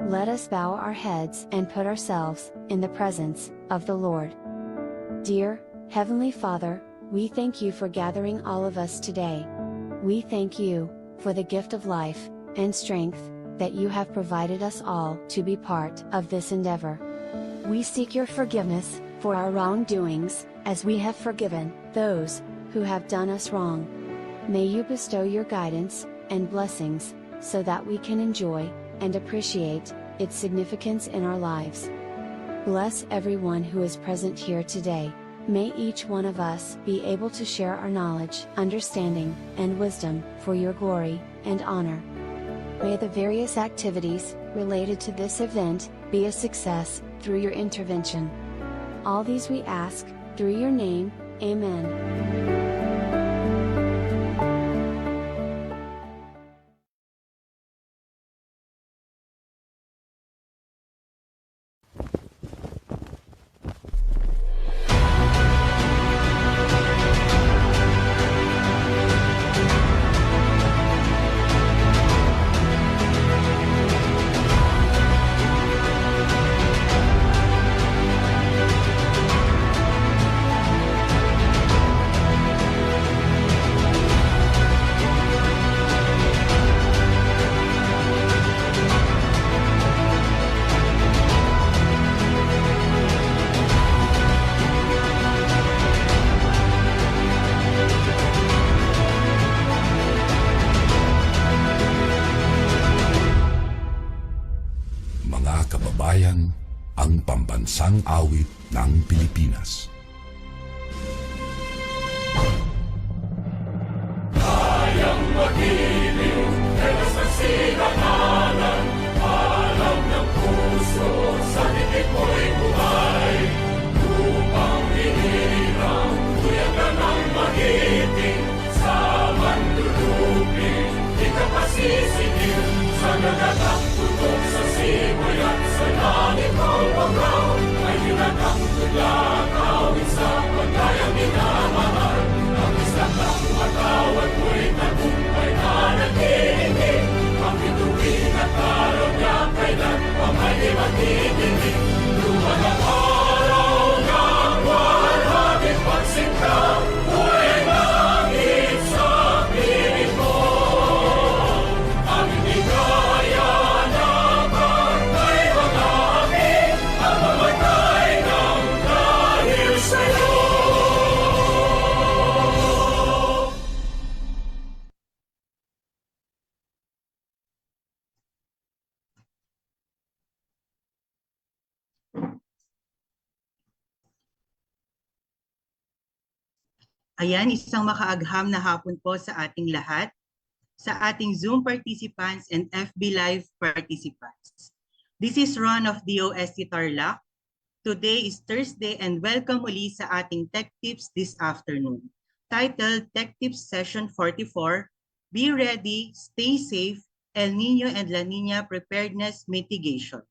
Let us bow our heads and put ourselves in the presence of the Lord. Dear Heavenly Father, we thank you for gathering all of us today. We thank you for the gift of life and strength that you have provided us all to be part of this endeavor. We seek your forgiveness for our wrongdoings, as we have forgiven those who have done us wrong. May you bestow your guidance and blessings so that we can enjoy and appreciate its significance in our lives. Bless everyone who is present here today. May each one of us be able to share our knowledge, understanding, and wisdom for your glory and honor. May the various activities related to this event be a success through your intervention. All these we ask through your name. Amen. Kababayan, ang pambansang awit ng Pilipinas. Kayang magiliw, telas ng sinakalan, alam ng puso, sa dikit mo'y buhay. Upang hinirang, tuyagan ang magiting, sa mandulupin, di ka pasisingil, sa nagagang tutok sa simoy at sa langit ang pagkaw, ay hinatang tulad awit sa pagkayang minamahal. Ang isang ng matawad mo'y tagumpay na nag-iingin, ang bituin at araw niya kailan pa may magdidinig. Luman ang araw ng walhabing pagsinta, buhay langit sa piling mo. Ang hindi kaya na pagkay mga aking, ang mamatay ng dahil sa'yo. Ayan, isang makaagham na hapon po sa ating lahat, sa ating Zoom participants and FB Live participants. This is Ron of DOST Tarlac. Today is Thursday and welcome uli sa ating Tech Tips this afternoon. Titled Tech Tips Session 44, Be Ready, Stay Safe, El Nino and La Nina Preparedness Mitigation.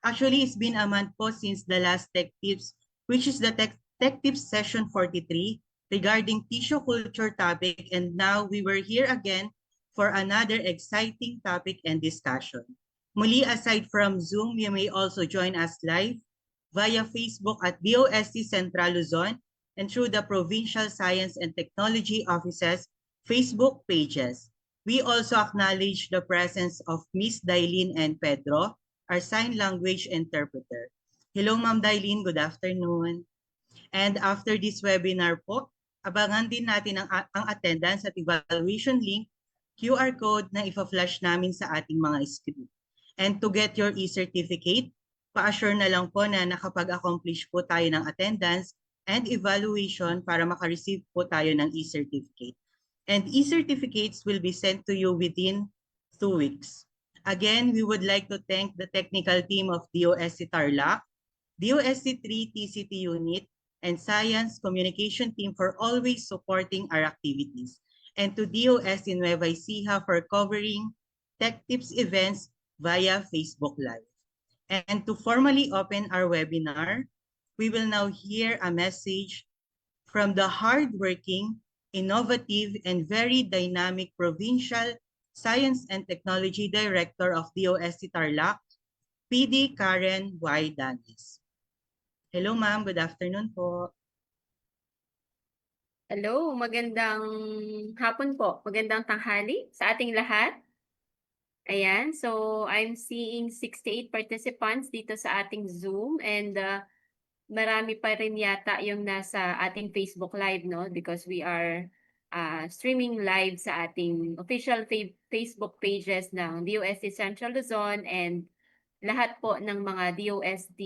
Actually, it's been a month po since the last Tech Tips, which is the Tech Tips Session 43, regarding tissue culture topic, and now we were here again for another exciting topic and discussion. Muli, aside from Zoom, you may also join us live via Facebook at DOST Central Luzon and through the Provincial Science and Technology Office's Facebook pages. We also acknowledge the presence of Miss Dailin and Pedro, our sign language interpreter. Hello, Ma'am Dailin. Good afternoon. And after this webinar po, abangan din natin ang attendance at evaluation link, QR code na ipa-flash namin sa ating mga screen. And to get your e-certificate, pa-assure na lang po na nakapag-accomplish po tayo ng attendance and evaluation para makareceive po tayo ng e-certificate. And e-certificates will be sent to you within 2 weeks. Again, we would like to thank the technical team of DOST Tarlac, DOST 3 TCT Unit, and Science Communication Team for always supporting our activities, and to DOST Nueva Ecija for covering Tech Tips events via Facebook Live. And to formally open our webinar, we will now hear a message from the hardworking, innovative, and very dynamic Provincial Science and Technology Director of DOST Tarlac, PD Karen Y. Danis. Hello ma'am, good afternoon po. Hello, magandang hapon po. Magandang tanghali sa ating lahat. Ayan, so I'm seeing 68 participants dito sa ating Zoom, and marami pa rin yata yung nasa ating Facebook Live, no? Because we are streaming live sa ating official Facebook pages ng DOST Central Luzon and lahat po ng mga DOST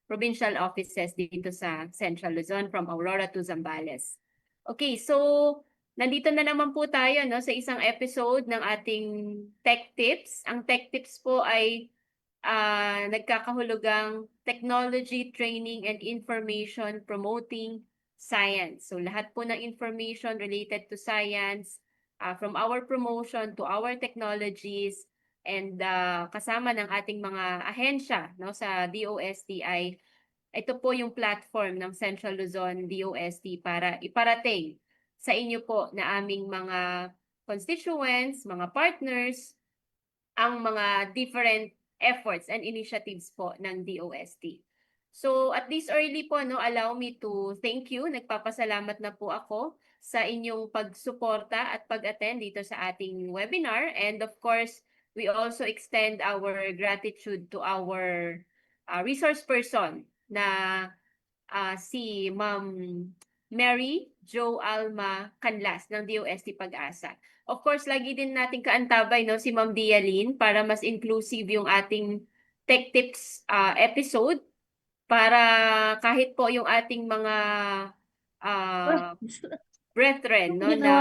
provincial offices dito sa Central Luzon from Aurora to Zambales. Okay, so nandito na naman po tayo, no, sa isang episode ng ating Tech Tips. Ang Tech Tips po ay nagkakahulugang Technology, Training, and Information Promoting Science. So lahat po ng information related to science, from our promotion to our technologies, and kasama ng ating mga ahensya, no, sa DOST ay ito po yung platform ng Central Luzon DOST para iparating sa inyo po na aming mga constituents, mga partners, ang mga different efforts and initiatives po ng DOST. So at this early po, no, allow me to thank you. Nagpapasalamat na po ako sa inyong pagsuporta at pag-attend dito sa ating webinar. And of course, we also extend our gratitude to our resource person na si Ma'am Mary Jo Alma Canlas ng DOST Pag-asa. Of course, lagi din natin kaantabay, no, si Ma'am Dialin para mas inclusive yung ating Tech Tips episode, para kahit po yung ating mga brethren, no, na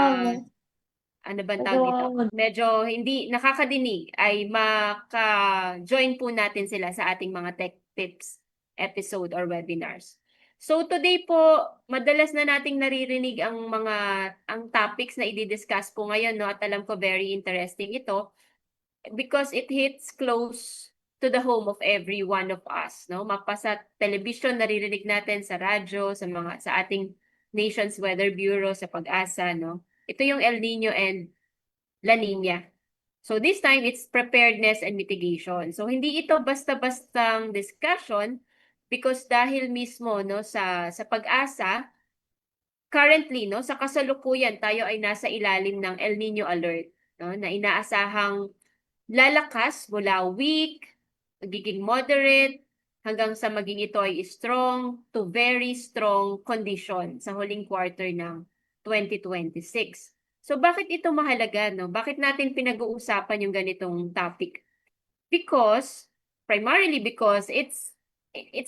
ano bang tawag dito? Medyo hindi nakakadinig ay maka-join po natin sila sa ating mga Tech Tips episode or webinars. So today po, madalas na nating naririnig ang topics na i-discuss po ngayon, no, at alam ko very interesting ito because it hits close to the home of every one of us, no? Mapasa television naririnig natin, sa radyo, sa ating Nation's Weather Bureau, sa Pag-asa, no? Ito yung El Nino and La Nina. So this time it's preparedness and mitigation. So hindi ito basta-bastang discussion because dahil mismo, no, sa Pag-asa currently, no, sa kasalukuyan tayo ay nasa ilalim ng El Nino alert, no, na inaasahang lalakas mula weak, magiging moderate, hanggang sa maging ito ay strong to very strong condition sa huling quarter ng 2026. So bakit ito mahalaga, no? Bakit natin pinag-uusapan yung ganitong topic? Primarily because it's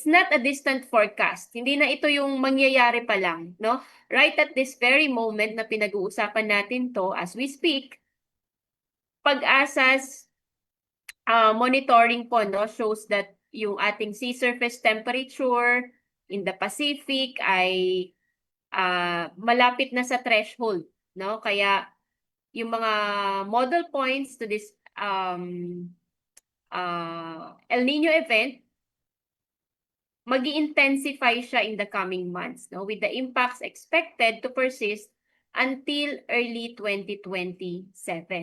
not a distant forecast. Hindi na ito yung mangyayari pa lang, no? Right at this very moment na pinag-uusapan natin to as we speak, Pag-asa's monitoring po, no, shows that yung ating sea surface temperature in the Pacific ay malapit na sa threshold, no? Kaya yung mga model points to this El Nino event, magi-intensify siya in the coming months, no, with the impacts expected to persist until early 2027.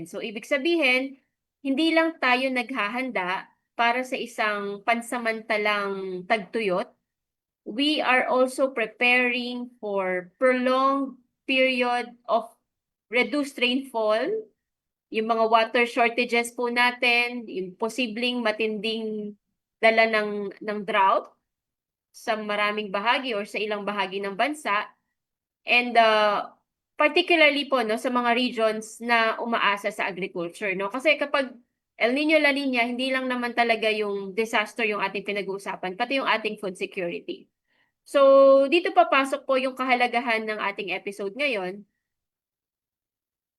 So ibig sabihin, hindi lang tayo naghahanda para sa isang pansamantalang tagtuyot, we are also preparing for prolonged period of reduced rainfall yung mga water shortages po natin, yung posibleng matinding dala ng drought sa maraming bahagi or sa ilang bahagi ng bansa. And particularly po no sa mga regions na umaasa sa agriculture no kasi kapag El Nino La Nina hindi lang naman talaga yung disaster yung ating pinag-uusapan pati yung ating food security. So dito papasok po yung kahalagahan ng ating episode ngayon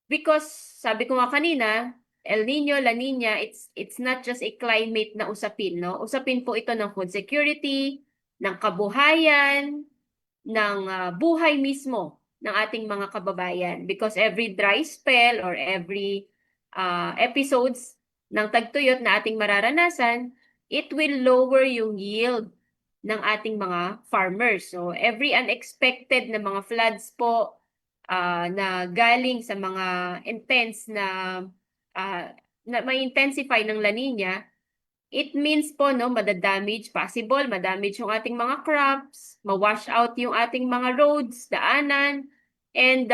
because sabi ko nga kanina El Nino La Nina it's not just a climate na usapin no usapin po ito ng food security ng kabuhayan ng buhay mismo ng ating mga kababayan because every dry spell or every episodes ng tagtuyot na ating mararanasan, it will lower yung yield ng ating mga farmers. So every unexpected na mga floods po na galing sa mga intense na may intensify ng La Nina, it means po no madadamage possible madamage yung ating mga crops, ma-wash out yung ating mga roads, daanan and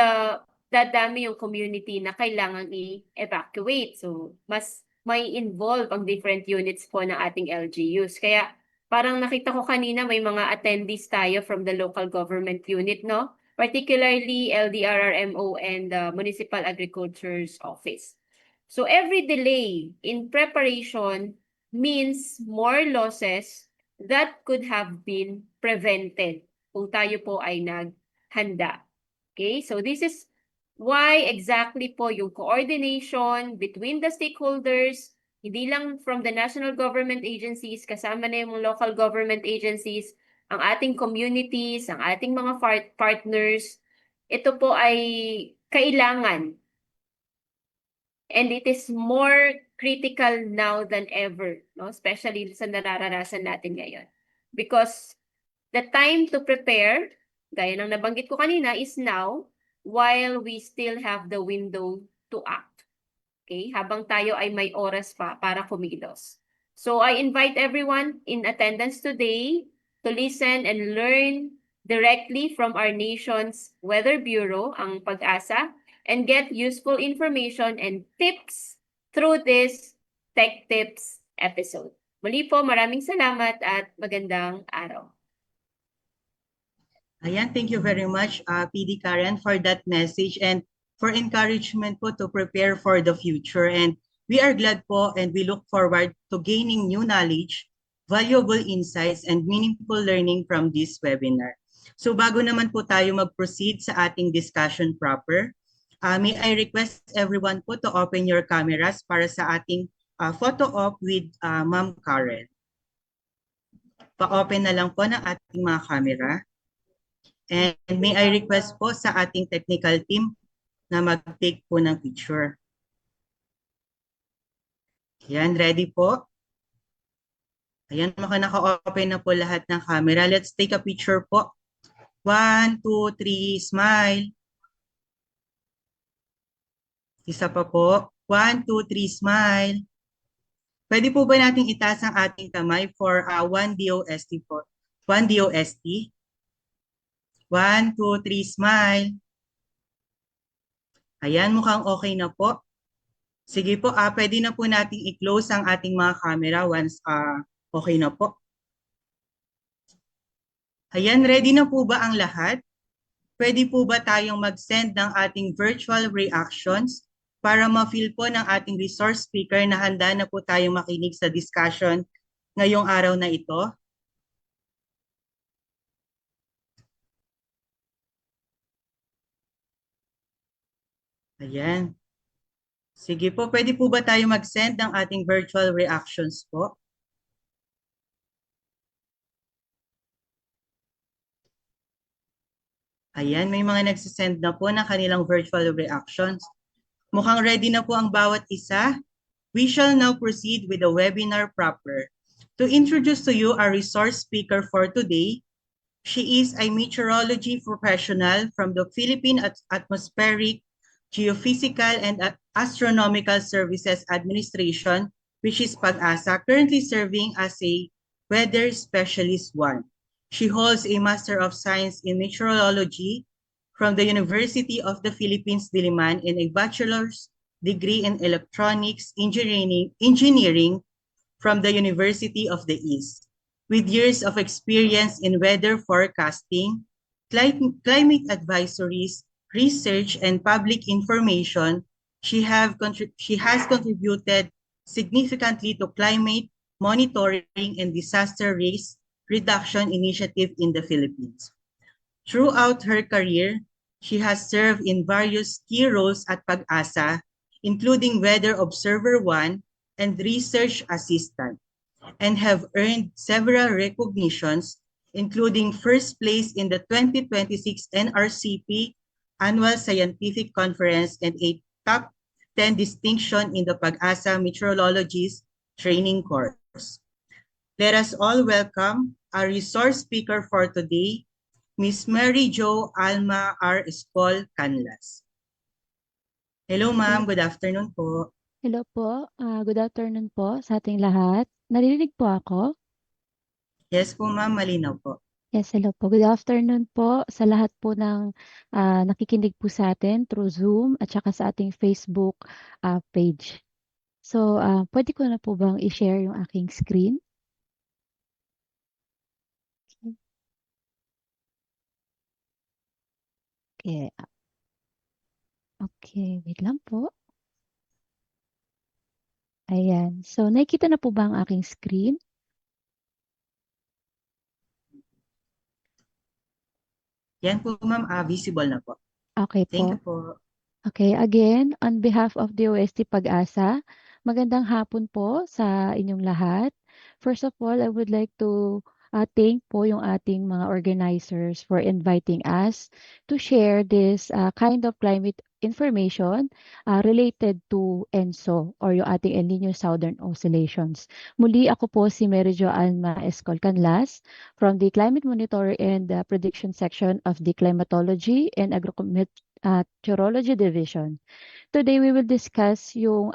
dadami yung community na kailangan i-evacuate. So mas may involve ang different units po ng ating LGUs. Kaya parang nakita ko kanina may mga attendees tayo from the local government unit no, particularly LDRRMO and Municipal Agriculture's Office. So every delay in preparation means more losses that could have been prevented kung tayo po ay naghanda. Okay, so this is why exactly po yung coordination between the stakeholders, hindi lang from the national government agencies, kasama na yung local government agencies, ang ating communities, ang ating mga partners, ito po ay kailangan. And it is more critical now than ever, no? Especially sa nararanasan natin ngayon. Because the time to prepare, gaya ng nabanggit ko kanina, is now while we still have the window to act. Okay? Habang tayo ay may oras pa para kumilos. So I invite everyone in attendance today to listen and learn directly from our nation's Weather Bureau, ang PAG-ASA, and get useful information and tips through this Tech Tips episode. Muli po, maraming salamat at magandang araw. Ayan, thank you very much, PD Karen, for that message and for encouragement po to prepare for the future. And we are glad po and we look forward to gaining new knowledge, valuable insights, and meaningful learning from this webinar. So bago naman po tayo mag-proceed sa ating discussion proper, may I request everyone po to open your cameras para sa ating photo op with Ma'am Karen. Pa-open na lang po ng ating mga camera. And may I request po sa ating technical team na mag-take po ng picture. Yan, ready po? Ayan, naka-open na po lahat ng camera. Let's take a picture po. 1, 2, 3, smile. Isa pa po. 1, 2, 3, smile. Pwede po ba natin itaas ang ating kamay for 1 DOST po? 1 DOST. 1, 2, 3, smile. Ayan, mukhang okay na po. Sige po, pwede na po nating i-close ang ating mga camera once okay na po. Ayan, ready na po ba ang lahat? Pwede po ba tayong mag-send ng ating virtual reactions para ma-feel po ng ating resource speaker na handa na po tayong makinig sa discussion ngayong araw na ito? Ayan. Sige po, pwede po ba tayo mag-send ng ating virtual reactions po? Ayan, may mga nagsisend na po ng kanilang virtual reactions. Mukhang ready na po ang bawat isa. We shall now proceed with the webinar proper. To introduce to you our resource speaker for today, she is a meteorology professional from the Philippine Atmospheric, Geophysical, and Astronomical Services Administration, which is PAG-ASA, currently serving as a Weather Specialist 1. She holds a Master of Science in Meteorology from the University of the Philippines, Diliman, and a Bachelor's degree in Electronics Engineering from the University of the East. With years of experience in weather forecasting, climate advisories, research, and public information, she has contributed significantly to climate monitoring and disaster risk reduction initiative in the Philippines. Throughout her career, she has served in various key roles at Pag-asa, including Weather Observer 1 and Research Assistant, and have earned several recognitions, including first place in the 2026 NRCP Annual Scientific Conference and a top 10 distinction in the Pag-asa Meteorologist Training Course. Let us all welcome our resource speaker for today, Ms. Mary Jo Alma R. Escol Canlas. Hello ma'am, good afternoon po. Hello po, good afternoon po sa ating lahat. Naririnig po ako? Yes po ma'am, malinaw po. Yes, hello po. Good afternoon po sa lahat po ng nakikinig po sa atin through Zoom at saka sa ating Facebook page. So, pwede ko na po bang i-share yung aking screen? Okay. Okay, wait lang po. Ayan. So, nakikita na po ba ang aking screen? Yan po ma'am, visible na po. Okay Thank you po. po. Okay, again, on behalf of the OST Pag-asa, magandang hapon po sa inyong lahat. First of all, I would like to thank po yung ating mga organizers for inviting us to share this kind of climate information related to ENSO or yung ating El Niño Southern Oscillations. Muli ako po si Mary Jo Alma Escol Canlas from the Climate Monitoring and Prediction Section of the Climatology and Meteorology Division. Today, we will discuss yung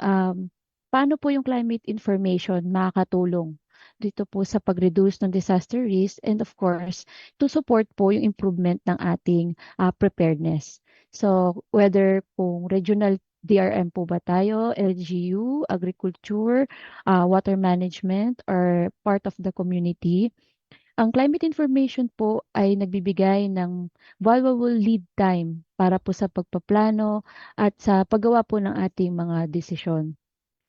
paano po yung climate information makakatulong dito po sa pag-reduce ng disaster risk and of course, to support po yung improvement ng ating preparedness. So, whether kung regional DRM po ba tayo, LGU, agriculture, water management, or part of the community, ang climate information po ay nagbibigay ng valuable lead time para po sa pagpaplano at sa paggawa po ng ating mga desisyon.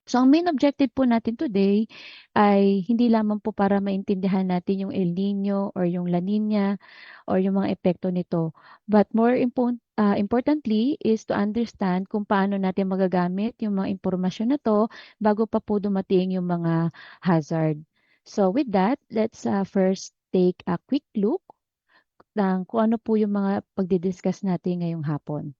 So, ang main objective po natin today ay hindi lamang po para maintindihan natin yung El Nino or yung La Nina or yung mga epekto nito. But more importantly is to understand kung paano natin magagamit yung mga impormasyon na to bago pa po dumating yung mga hazard. So, with that, let's first take a quick look ng kung ano po yung mga pagdidiscuss natin ngayong hapon.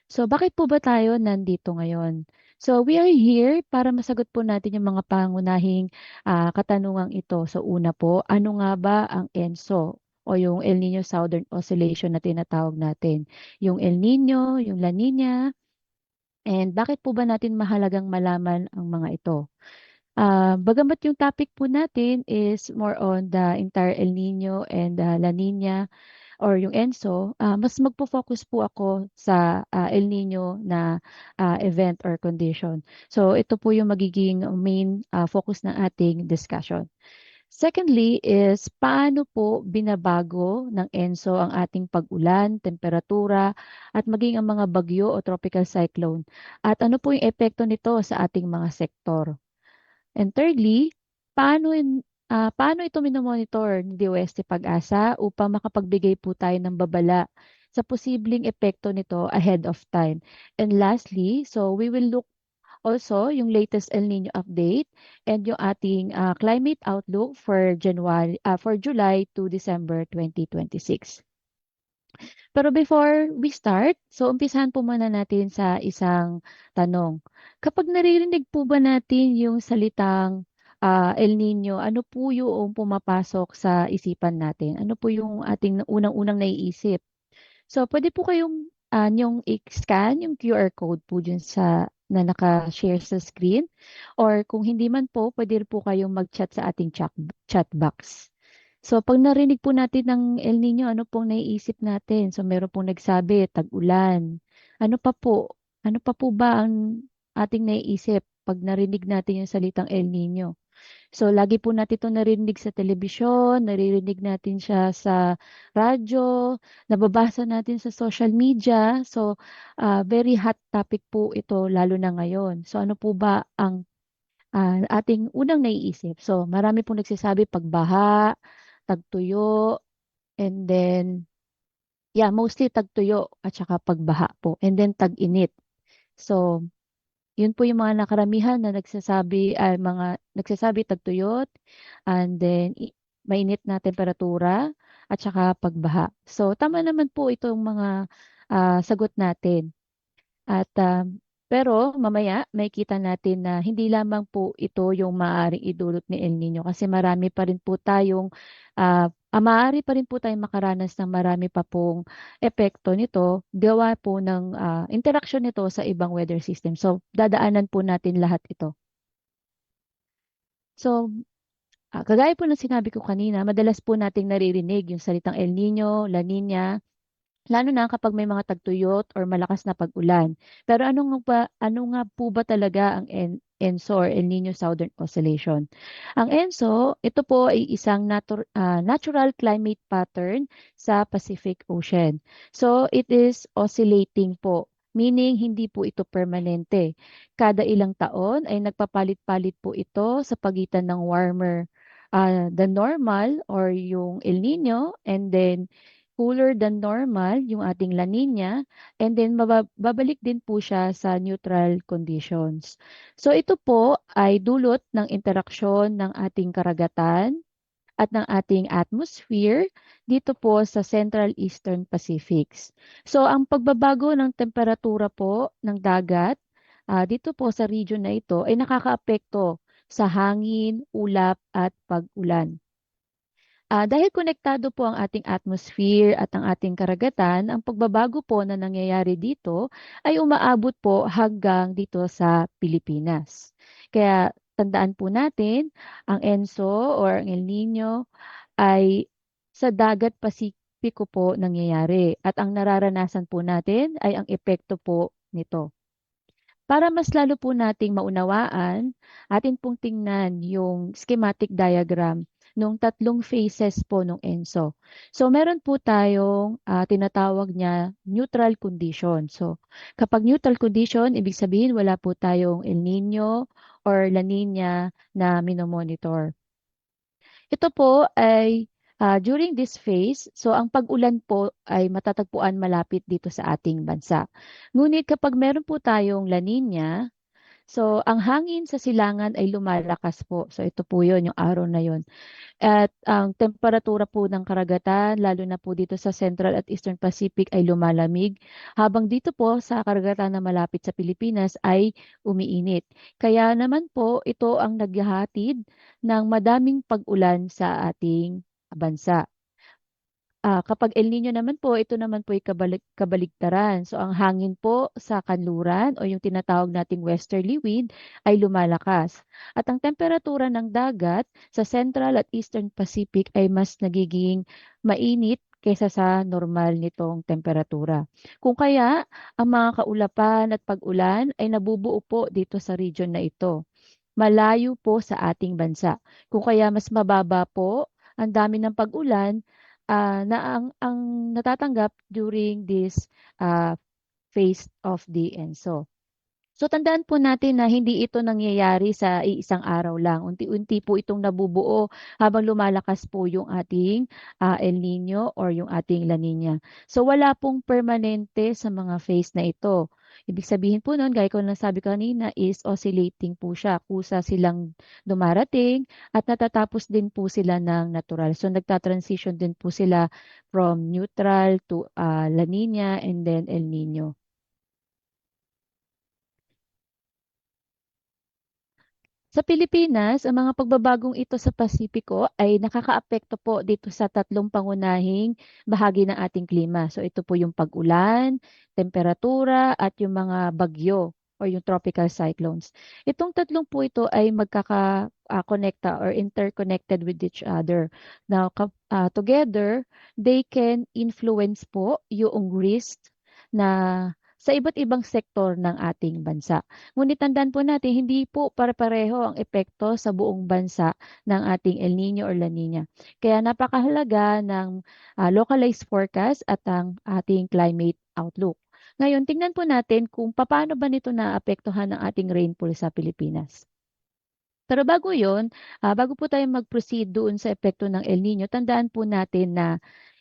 So, bakit po ba tayo nandito ngayon? So, we are here para masagot po natin yung mga pangunahing katanungang ito. So, una po, ano nga ba ang ENSO o yung El Niño Southern Oscillation na tinatawag natin? Yung El Niño, yung La Nina, and bakit po ba natin mahalagang malaman ang mga ito? Bagamat yung topic po natin is more on the entire El Niño and La Nina, or yung ENSO, mas magpo-focus po ako sa El Nino na event or condition. So ito po yung magiging main focus ng ating discussion. Secondly is paano po binabago ng ENSO ang ating pag-ulan, temperatura, at maging ang mga bagyo o tropical cyclone. At ano po yung epekto nito sa ating mga sektor. And thirdly, paano ito minomonitor ni DOST Pag-asa upang makapagbigay po tayo ng babala sa posibleng epekto nito ahead of time. And lastly, so we will look also yung latest El Nino update and yung ating climate outlook for July to December 2026. Pero before we start, so umpisahan po muna natin sa isang tanong. Kapag naririnig po ba natin yung salitang El Nino, ano po yung pumapasok sa isipan natin? Ano po yung ating unang-unang naiisip? So, pwede po kayong niyong i-scan yung QR code po dyan na naka-share sa screen. Or kung hindi man po, pwede po kayong mag-chat sa ating chat box. So, pag narinig po natin ng El Nino, ano pong naiisip natin? So, meron pong nagsabi, tag-ulan. Ano pa po? Ano pa po ba ang ating naiisip pag narinig natin yung salitang El Nino? So, lagi po natin ito narinig sa telebisyon, naririnig natin siya sa radyo, nababasa natin sa social media. So, very hot topic po ito lalo na ngayon. So, ano po ba ang ating unang naiisip? So, marami pong nagsasabi pagbaha, tagtuyo, and then, yeah, mostly tagtuyo at saka pagbaha po, and then tag-init. So, yun po yung mga nakaramihan na nagsasabi, mga nagsasabi tagtuyot, and then mainit na temperatura, at saka pagbaha. So, tama naman po itong mga sagot natin. At pero mamaya makikita natin na hindi lamang po ito yung maaaring idulot ni El Nino kasi marami pa rin po tayong maaari pa rin po tayong makaranas ng marami pa pong epekto nito gawa po ng interaction nito sa ibang weather system. So dadaanan po natin lahat ito. So kagaya po ng sinabi ko kanina, madalas po nating naririnig yung salitang El Nino, La Nina, lalo na kapag may mga tagtuyot or malakas na pag-ulan. Pero ano nga po ba talaga ang ENSO or El Nino Southern Oscillation? Ang ENSO, ito po ay isang natural climate pattern sa Pacific Ocean. So it is oscillating po, meaning hindi po ito permanente. Kada ilang taon ay nagpapalit-palit po ito sa pagitan ng warmer than normal or yung El Nino, and then cooler than normal, yung ating La Nina, and then babalik din po siya sa neutral conditions. So ito po ay dulot ng interaksyon ng ating karagatan at ng ating atmosphere dito po sa Central Eastern Pacifics. So ang pagbabago ng temperatura po ng dagat dito po sa region na ito ay nakakaapekto sa hangin, ulap at pag-ulan. Dahil konektado po ang ating atmosphere at ang ating karagatan, ang pagbabago po na nangyayari dito ay umaabot po hanggang dito sa Pilipinas. Kaya tandaan po natin, ang ENSO or ang El Nino ay sa dagat Pasipiko po nangyayari at ang nararanasan po natin ay ang epekto po nito. Para mas lalo po nating maunawaan, atin pong tingnan yung schematic diagram nung tatlong phases po nung ENSO. So meron po tayong tinatawag niya neutral condition. So kapag neutral condition, ibig sabihin wala po tayong El Nino or La Nina na minomonitor. Ito po ay during this phase, so ang pag-ulan po ay matatagpuan malapit dito sa ating bansa. Ngunit kapag meron po tayong La Nina, so ang hangin sa silangan ay lumalakas po. So ito po yun, yung araw na yun. At ang temperatura po ng karagatan, lalo na po dito sa Central at Eastern Pacific ay lumalamig, habang dito po sa karagatan na malapit sa Pilipinas ay umiinit. Kaya naman po ito ang naghahatid ng madaming pag-ulan sa ating bansa. Kapag El Nino naman po, ito naman po ay kabaligtaran. So ang hangin po sa kanluran o yung tinatawag nating westerly wind ay lumalakas. At ang temperatura ng dagat sa Central at Eastern Pacific ay mas nagiging mainit kaysa sa normal nitong temperatura. Kung kaya, ang mga kaulapan at pag-ulan ay nabubuo po dito sa region na ito. Malayo po sa ating bansa. Kung kaya mas mababa po ang dami ng pag-ulan na ang natatanggap during this phase of the ENSO. So tandaan po natin na hindi ito nangyayari sa iisang araw lang. Unti-unti po itong nabubuo habang lumalakas po yung ating El Nino or yung ating La Nina. So wala pong permanente sa mga phase na ito. Ibig sabihin po nun, gaya ko na sabi kanina, is oscillating po siya. Kusa silang dumarating at natatapos din po sila ng natural. So nagta-transition din po sila from neutral to La Nina and then El Nino. Sa Pilipinas, ang mga pagbabagong ito sa Pasipiko ay nakakaapekto po dito sa tatlong pangunahing bahagi ng ating klima. So ito po yung pag-ulan, temperatura, at yung mga bagyo or yung tropical cyclones. Itong tatlong po ito ay magkaka-connecta or interconnected with each other. Now, together, they can influence po yung risk na sa iba't ibang sektor ng ating bansa. Ngunit tandaan po natin, hindi po pare-pareho ang epekto sa buong bansa ng ating El Nino or La Nina. Kaya napakahalaga ng localized forecast at ang ating climate outlook. Ngayon, tingnan po natin kung paano ba nito naapektuhan ang ating rainfall sa Pilipinas. Pero bago yon, bago po tayo mag-proceed doon sa epekto ng El Nino, tandaan po natin na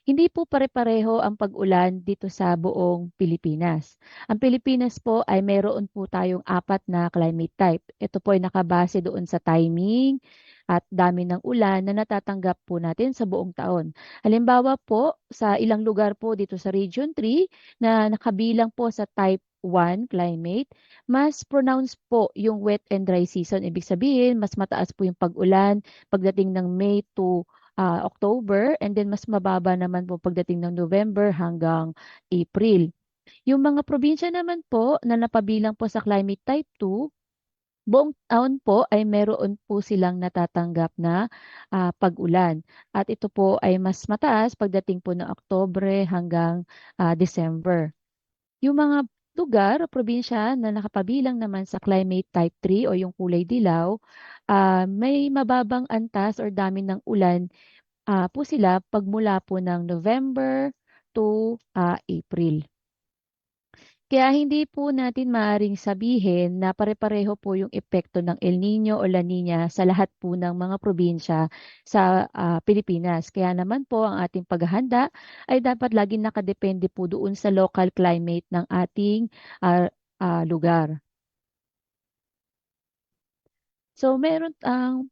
hindi po pare-pareho ang pag-ulan dito sa buong Pilipinas. Ang Pilipinas po ay mayroon po tayong 4 na climate type. Ito po ay nakabase doon sa timing at dami ng ulan na natatanggap po natin sa buong taon. Halimbawa po, sa ilang lugar po dito sa Region 3 na nakabilang po sa type 1 climate, mas pronounced po yung wet and dry season. Ibig sabihin, mas mataas po yung pag-ulan pagdating ng May to October, and then mas mababa naman po pagdating ng November hanggang April. Yung mga probinsya naman po na napabilang po sa climate type 2, buong taon po ay meron po silang natatanggap na pag-ulan. At ito po ay mas mataas pagdating po ng Oktubre hanggang December. Yung mga lugar o probinsya na nakapabilang naman sa climate type 3 o yung kulay dilaw, may mababang antas or dami ng ulan po sila pagmula po ng November to April. Kaya hindi po natin maaaring sabihin na pare-pareho po yung epekto ng El Nino o La Nina sa lahat po ng mga probinsya sa Pilipinas. Kaya naman po ang ating paghahanda ay dapat laging nakadepende po doon sa local climate ng ating lugar. So meron ang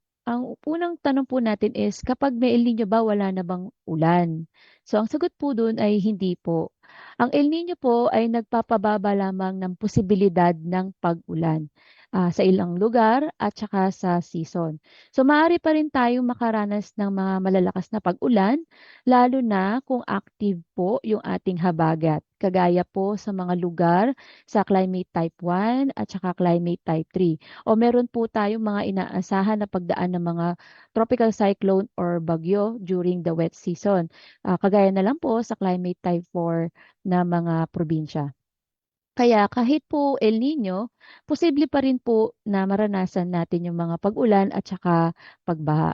unang tanong po natin is kapag may El Nino ba wala na bang ulan? So ang sagot po doon ay hindi po. Ang El Nino po ay nagpapababa lamang ng posibilidad ng pag-ulan sa ilang lugar at saka sa season. So maaari pa rin tayong makaranas ng mga malalakas na pag-ulan lalo na kung active po yung ating habagat. Kagaya po sa mga lugar sa climate type 1 at saka climate type 3. O meron po tayong mga inaasahan na pagdaan ng mga tropical cyclone or bagyo during the wet season. Kagaya na lang po sa climate type 4 na mga probinsya. Kaya kahit po El Nino, posible pa rin po na maranasan natin yung mga pag-ulan at saka pagbaha.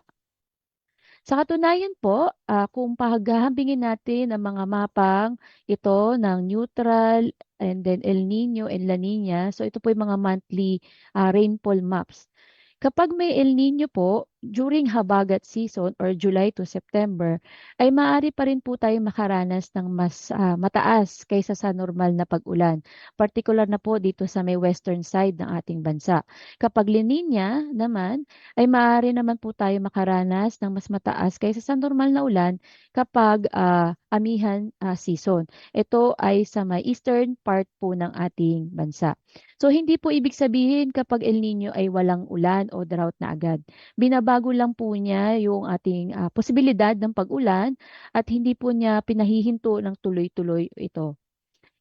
Sa katunayan po, kung paghahambingin natin ang mga mapang ito ng neutral and then El Nino and La Nina, so ito po yung mga monthly rainfall maps. Kapag may El Nino po, during habagat season or July to September, ay maaari pa rin po tayong makaranas ng mas mataas kaysa sa normal na pag-ulan. Particular na po dito sa may western side ng ating bansa. Kapag La Nina naman, ay maaari naman po tayo makaranas ng mas mataas kaysa sa normal na ulan kapag amihan season. Ito ay sa may eastern part po ng ating bansa. So hindi po ibig sabihin kapag El Nino ay walang ulan o drought na agad. Binabago lang po niya yung ating posibilidad ng pag-ulan at hindi po niya pinahihinto ng tuloy-tuloy ito.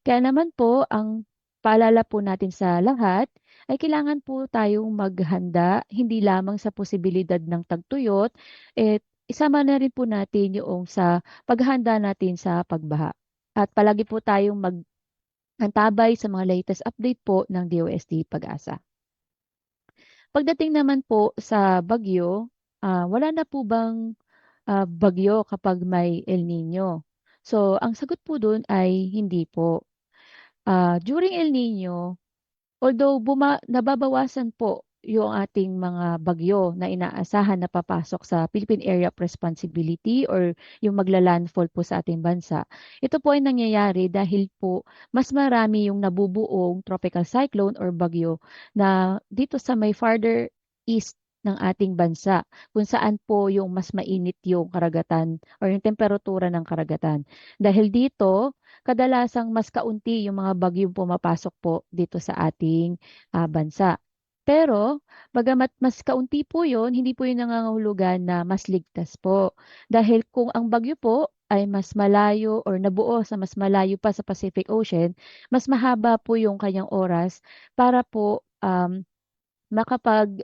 Kaya naman po ang paalala po natin sa lahat ay kailangan po tayong maghanda hindi lamang sa posibilidad ng tagtuyot, isama na rin po natin yung sa paghahanda natin sa pagbaha. At palagi po tayong antabay sa mga latest update po ng DOST Pag-asa. Pagdating naman po sa bagyo, wala na po bang bagyo kapag may El Nino? So, ang sagot po dun ay hindi po. During El Nino, although nababawasan po yung ating mga bagyo na inaasahan na papasok sa Philippine Area of Responsibility or yung magla-landfall po sa ating bansa. Ito po ay nangyayari dahil po mas marami yung nabubuong tropical cyclone or bagyo na dito sa may farther east ng ating bansa kung saan po yung mas mainit yung karagatan or yung temperatura ng karagatan. Dahil dito, kadalasang mas kaunti yung mga bagyong pumapasok po dito sa ating bansa. Pero, bagamat mas kaunti po yun, hindi po yun nangangahulugan na mas ligtas po. Dahil kung ang bagyo po ay mas malayo or nabuo sa mas malayo pa sa Pacific Ocean, mas mahaba po yung kanyang oras para po makapag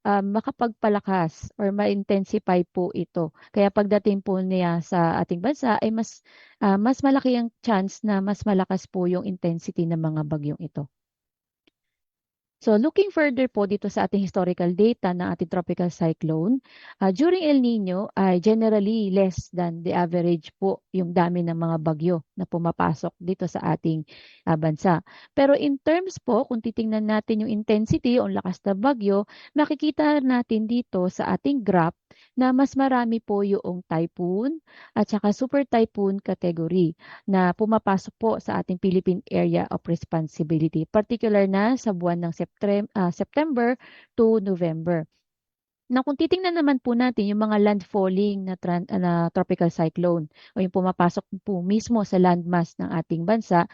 makapagpalakas or ma-intensify po ito. Kaya pagdating po niya sa ating bansa ay mas malaki ang chance na mas malakas po yung intensity ng mga bagyong ito. So looking further po dito sa ating historical data ng ating tropical cyclone, during El Nino ay generally less than the average po yung dami ng mga bagyo na pumapasok dito sa ating bansa. Pero in terms po, kung titingnan natin yung intensity o lakas na bagyo, makikita natin dito sa ating graph na mas marami po yung typhoon at saka super typhoon category na pumapasok po sa ating Philippine Area of Responsibility, particular na sa buwan ng September to November. Na kung titingnan naman po natin yung mga landfalling na tropical cyclone o yung pumapasok po mismo sa landmass ng ating bansa,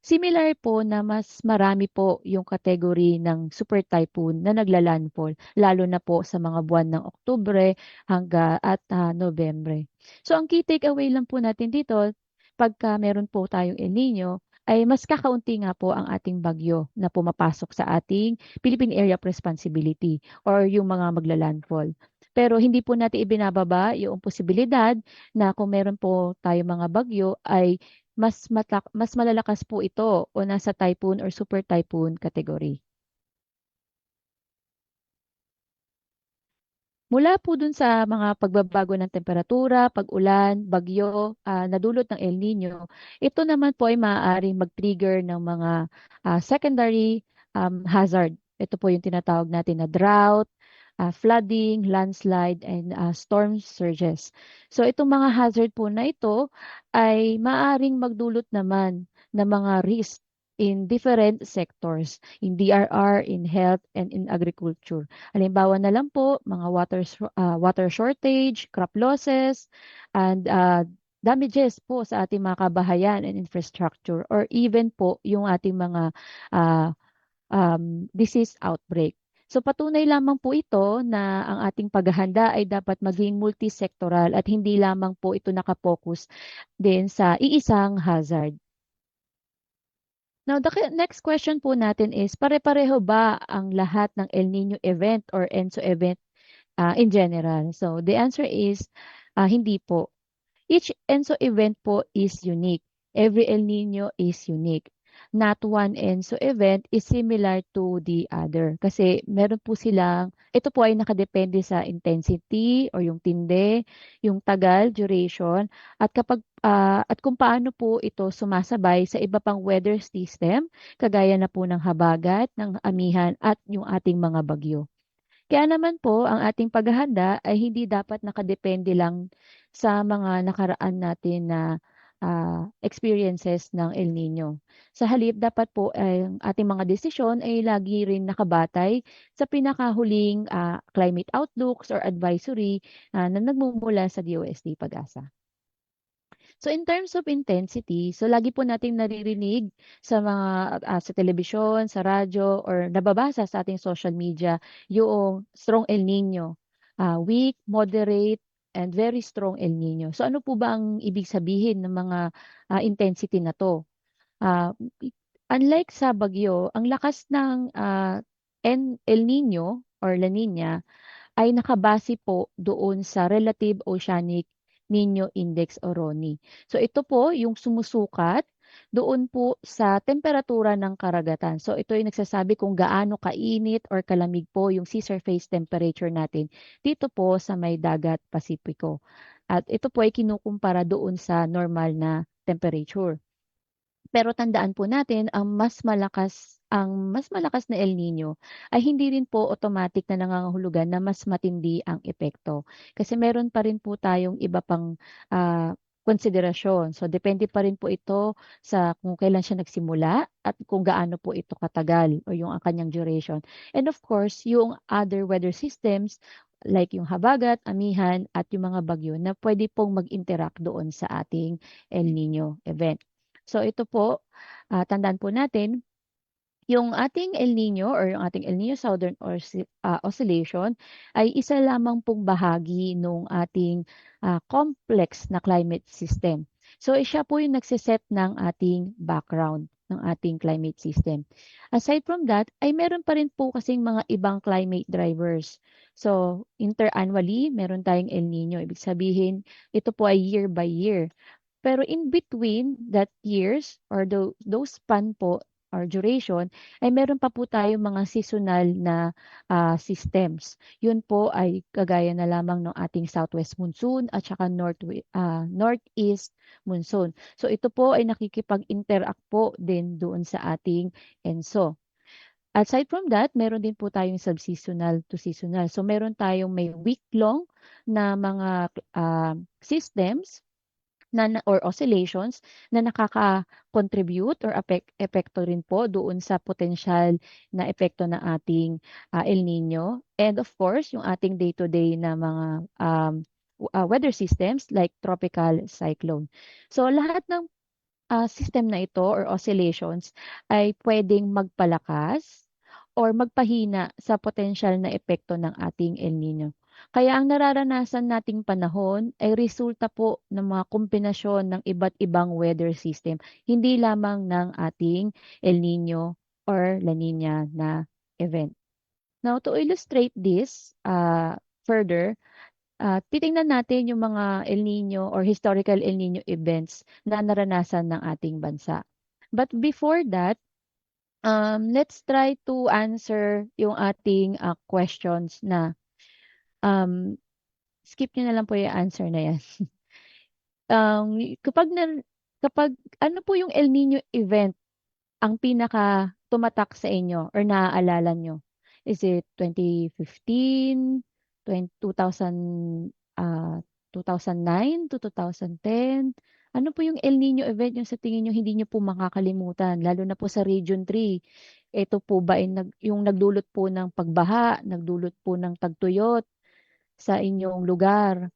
similar po na mas marami po yung category ng super typhoon na naglalandfall, lalo na po sa mga buwan ng Oktubre at Nobyembre. So ang key takeaway lang po natin dito, pagka meron po tayong El Nino, ay mas kakaunti nga po ang ating bagyo na pumapasok sa ating Philippine Area of Responsibility or yung mga maglalandfall. Pero hindi po natin ibinababa yung posibilidad na kung meron po tayong mga bagyo ay mas malalakas po ito o nasa typhoon or super typhoon category. Mula po dun sa mga pagbabago ng temperatura, pag-ulan, bagyo na dulot ng El Nino, ito naman po ay maaaring mag-trigger ng mga secondary hazard. Ito po yung tinatawag natin na drought, flooding, landslide, and storm surges. So itong mga hazard po na ito ay maaaring magdulot naman ng mga risk in different sectors, in DRR, in health, and in agriculture. Halimbawa na lang po, mga water shortage, crop losses, and damages po sa ating mga kabahayan and infrastructure, or even po yung ating mga disease outbreak. So patunay lamang po ito na ang ating paghahanda ay dapat maging multisectoral at hindi lamang po ito nakapokus din sa iisang hazard. Now, the next question po natin is, pare-pareho ba ang lahat ng El Nino event or ENSO event in general? So, the answer is, hindi po. Each ENSO event po is unique. Every El Nino is unique. Not one ENSO event is similar to the other. Kasi meron po silang, ito po ay nakadepende sa intensity or yung tindi, yung tagal, duration, at at kung paano po ito sumasabay sa iba pang weather system, kagaya na po ng habagat, ng amihan, at yung ating mga bagyo. Kaya naman po, ang ating paghahanda ay hindi dapat nakadepende lang sa mga nakaraan natin na experiences ng El Nino. Sa halip, dapat po ang ating mga desisyon ay lagi rin nakabatay sa pinakahuling climate outlooks or advisory na nagmumula sa DOST Pag-asa. So in terms of intensity, so lagi po nating naririnig sa mga sa telebisyon, sa radyo, or nababasa sa ating social media yung strong El Nino, weak, moderate, and very strong El Nino. So ano po ba ang ibig sabihin ng mga intensity na to? Ah, Unlike sa bagyo, ang lakas ng El Nino or La Nina ay nakabase po doon sa Relative Oceanic Nino Index o RONI. So ito po yung sumusukat doon po sa temperatura ng karagatan. So ito yung nagsasabi kung gaano kainit or kalamig po yung sea surface temperature natin dito po sa may dagat Pasipiko. At ito po ay kinukumpara doon sa normal na temperature. Pero tandaan po natin ang mas malakas na El Nino ay hindi rin po automatic na nangangahulugan na mas matindi ang epekto. Kasi meron pa rin po tayong iba pang konsiderasyon. So depende pa rin po ito sa kung kailan siya nagsimula at kung gaano po ito katagal o yung ang kanyang duration. And of course, yung other weather systems like yung habagat, amihan at yung mga bagyo na pwede pong mag-interact doon sa ating El Nino event. So ito po, tandaan po natin, yung ating El Nino or yung ating El Nino Southern Oscillation ay isa lamang pong bahagi ng ating complex na climate system. So siya po yung nagsiset ng ating background. ng ating climate system. Aside from that, ay meron pa rin po kasing mga ibang climate drivers. So, interannually, meron tayong El Nino. Ibig sabihin, ito po ay year by year. Pero in between that years or those span po or duration, ay meron pa po tayong mga seasonal na systems. Yun po ay kagaya na lamang ng ating southwest monsoon at saka northeast monsoon. So ito po ay nakikipag-interact po din doon sa ating ENSO. Aside from that, meron din po tayong subseasonal to seasonal. So meron tayong may week-long na mga systems or oscillations na nakaka-contribute or epekto rin po doon sa potential na epekto ng ating El Nino. And of course, yung ating day-to-day na mga weather systems like tropical cyclone. So lahat ng system na ito or oscillations ay pwedeng magpalakas or magpahina sa potential na epekto ng ating El Nino. Kaya ang nararanasan nating panahon ay resulta po ng mga kombinasyon ng iba't ibang weather system, hindi lamang ng ating El Nino or La Nina na event. Now, to illustrate this further, titingnan natin yung mga El Nino or historical El Nino events na naranasan ng ating bansa. But before that, let's try to answer yung ating questions na skip nyo na lang po yung answer na yan. Kapag, kapag ano po yung El Nino event ang pinaka tumatak sa inyo or naaalala nyo? Is it 2015, 2000, 2009 to 2010? Ano po yung El Nino event yung sa tingin nyo hindi nyo po makakalimutan, lalo na po sa Region 3? Ito po ba ay yung nagdulot po ng pagbaha, nagdulot po ng tagtuyot sa inyong lugar?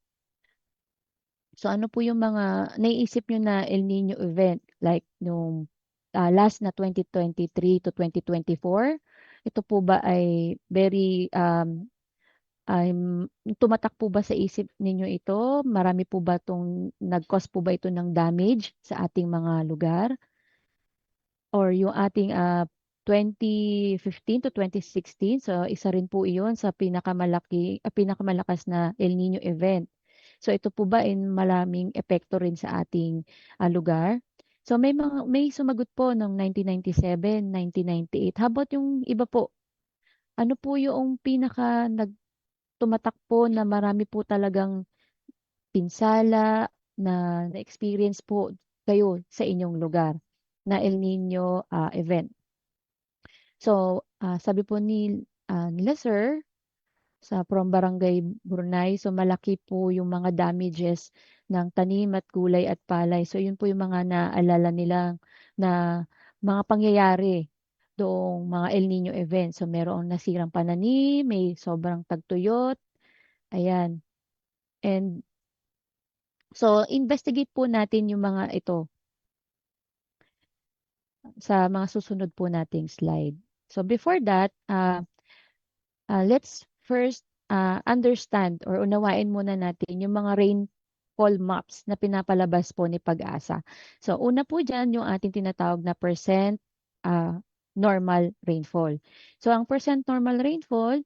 So ano po yung mga naiisip nyo na El Nino event like nung last na 2023 to 2024? Ito po ba ay very tumatak po ba sa isip ninyo ito? Marami po ba nag-cause po ba ito ng damage sa ating mga lugar? Or yung ating 2015 to 2016, so isa rin po iyon sa pinakamalakas na El Nino event. So ito po ba ay maraming epekto rin sa ating lugar? So may sumagot po ng 1997, 1998. How about yung iba po? Ano po yung tumatak po na marami po talagang pinsala na-experience po kayo sa inyong lugar na El Nino event? So, sabi po nila sir, from Barangay Burnay, so malaki po yung mga damages ng tanim at gulay at palay. So yun po yung mga naalala nila na mga pangyayari doong mga El Nino event. So merong nasirang pananim, may sobrang tagtuyot, ayan. And so investigate po natin yung mga ito sa mga susunod po nating slide. So before that, let's first understand or unawain muna natin yung mga rainfall maps na pinapalabas po ni Pag-asa. So una po dyan yung ating tinatawag na percent normal rainfall. So ang percent normal rainfall,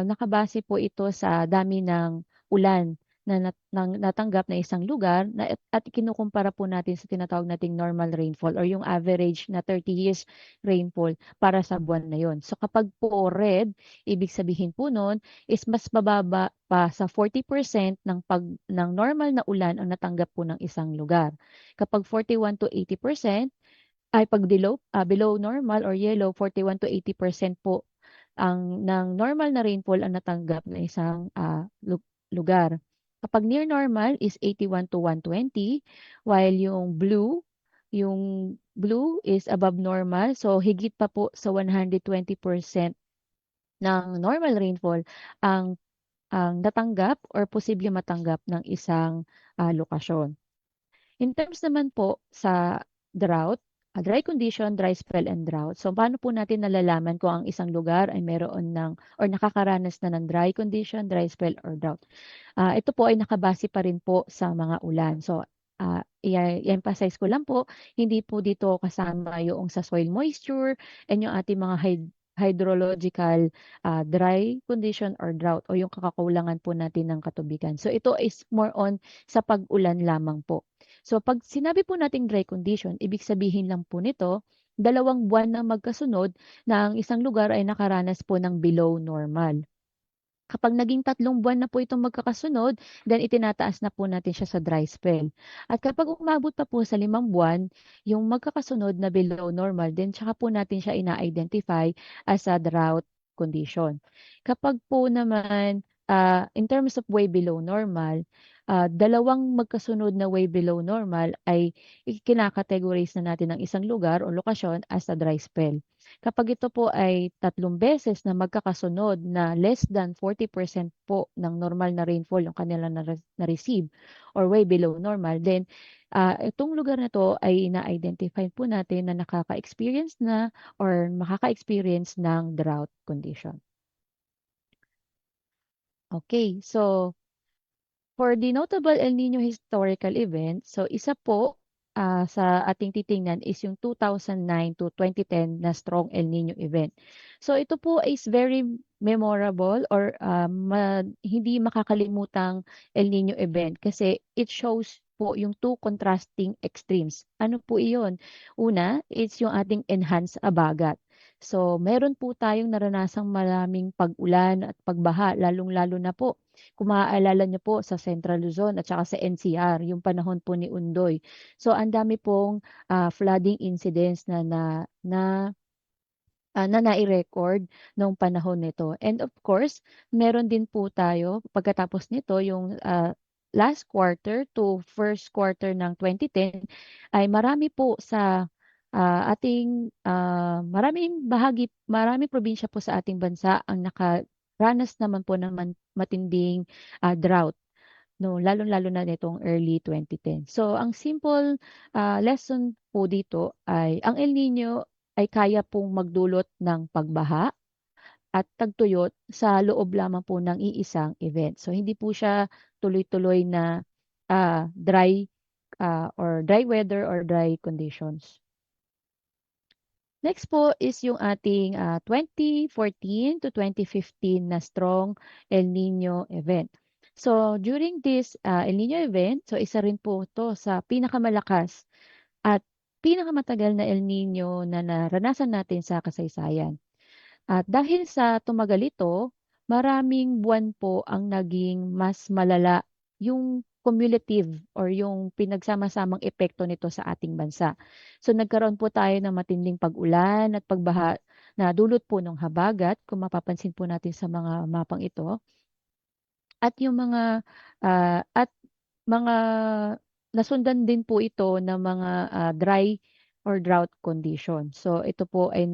nakabase po ito sa dami ng ulan na natanggap na isang lugar at kinukumpara po natin sa tinatawag nating normal rainfall or yung average na 30 years rainfall para sa buwan na yon. So kapag po red, ibig sabihin po nun is mas bababa pa sa 40% ng normal na ulan ang natanggap po ng isang lugar. Kapag 41 to 80%, ay pag below normal or yellow, 41 to 80% po ng normal na rainfall ang natanggap na isang lugar. Kapag near normal is 81 to 120, while yung blue is above normal, so higit pa po sa 120% ng normal rainfall ang natanggap or posible matanggap ng isang lokasyon. In terms naman po sa drought, dry condition, dry spell, and drought. So, paano po natin nalalaman kung ang isang lugar ay meron or nakakaranas na ng dry condition, dry spell, or drought? Ito po ay nakabase pa rin po sa mga ulan. So, i-emphasize ko lang po, hindi po dito kasama yung sa soil moisture and yung ating mga hydrological dry condition or drought o yung kakakulangan po natin ng katubigan. So ito is more on sa pag-ulan lamang po. So pag sinabi po nating dry condition, ibig sabihin lang po nito, 2 buwan na magkasunod na ang isang lugar ay nakaranas po ng below normal. Kapag naging 3 buwan na po itong magkakasunod, then itinataas na po natin siya sa dry spell. At kapag umabot pa po sa 5 buwan, yung magkakasunod na below normal, then tsaka po natin siya ina-identify as a drought condition. Kapag po naman, in terms of way below normal, 2 magkasunod na way below normal ay kinakategorize na natin ng isang lugar o lokasyon as a dry spell. Kapag ito po ay 3 beses na magkakasunod na less than 40% po ng normal na rainfall yung kanila na-receive or way below normal, then itong lugar na to ay na-identify po natin na nakaka-experience na or makaka-experience ng drought condition. Okay, so for the notable El Nino historical event, so isa po sa ating titingnan is yung 2009 to 2010 na strong El Nino event. So ito po is very memorable or hindi makakalimutang El Nino event kasi it shows po yung two contrasting extremes. Ano po iyon? Una, it's yung ating enhanced abagat. So meron po tayong naranasang maraming pag-ulan at pagbaha, lalong-lalo na po kung maaalala niyo po sa Central Luzon at saka sa NCR, yung panahon po ni Undoy. So ang dami pong flooding incidents na nai-record noong panahon nito. And of course, meron din po tayo pagkatapos nito yung last quarter to first quarter ng 2010 ay marami po sa maraming probinsya po sa ating bansa ang nakaranas naman po ng matinding drought. No, lalong-lalo na nitong early 2010. So, ang simple lesson po dito ay ang El Nino ay kaya pong magdulot ng pagbaha at tagtuyot sa loob lamang po ng iisang event. So, hindi po siya tuloy-tuloy na dry or dry weather or dry conditions. Next po is yung ating 2014 to 2015 na strong El Nino event. So during this El Nino event, so isa rin po to sa pinakamalakas at pinakamatagal na El Nino na naranasan natin sa kasaysayan. At dahil sa tumagal ito, maraming buwan po ang naging mas malala yung cumulative or yung pinagsama-samang epekto nito sa ating bansa. So nagkaroon po tayo ng matinding pag-ulan at pagbaha na dulot po ng habagat, kung mapapansin po natin sa mga mapang ito. At yung mga nasundan din po ito ng mga dry or drought condition. So ito po ay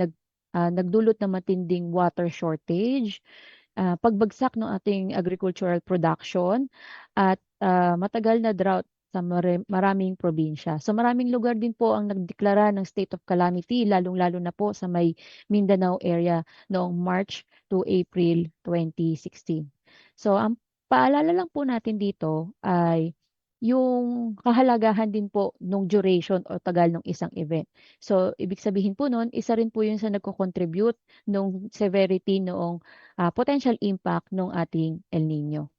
nagdulot ng matinding water shortage, pagbagsak ng ating agricultural production at matagal na drought sa maraming probinsya. So maraming lugar din po ang nagdeklara ng state of calamity, lalong-lalo na po sa may Mindanao area noong March to April 2016. So ang paalala lang po natin dito ay yung kahalagahan din po nung duration o tagal ng isang event. So ibig sabihin po nun, isa rin po yun sa nagko-contribute nung severity noong potential impact ng ating El Nino.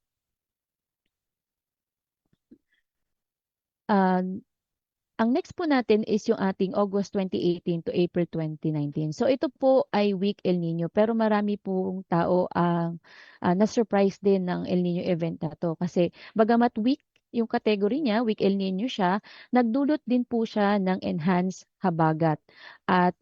Ang next po natin is yung ating August 2018 to April 2019. So ito po ay weak El Nino pero marami pong tao ang na-surprise din ng El Nino event na to kasi bagamat weak yung category niya, weak El Nino siya, nagdulot din po siya ng enhanced habagat at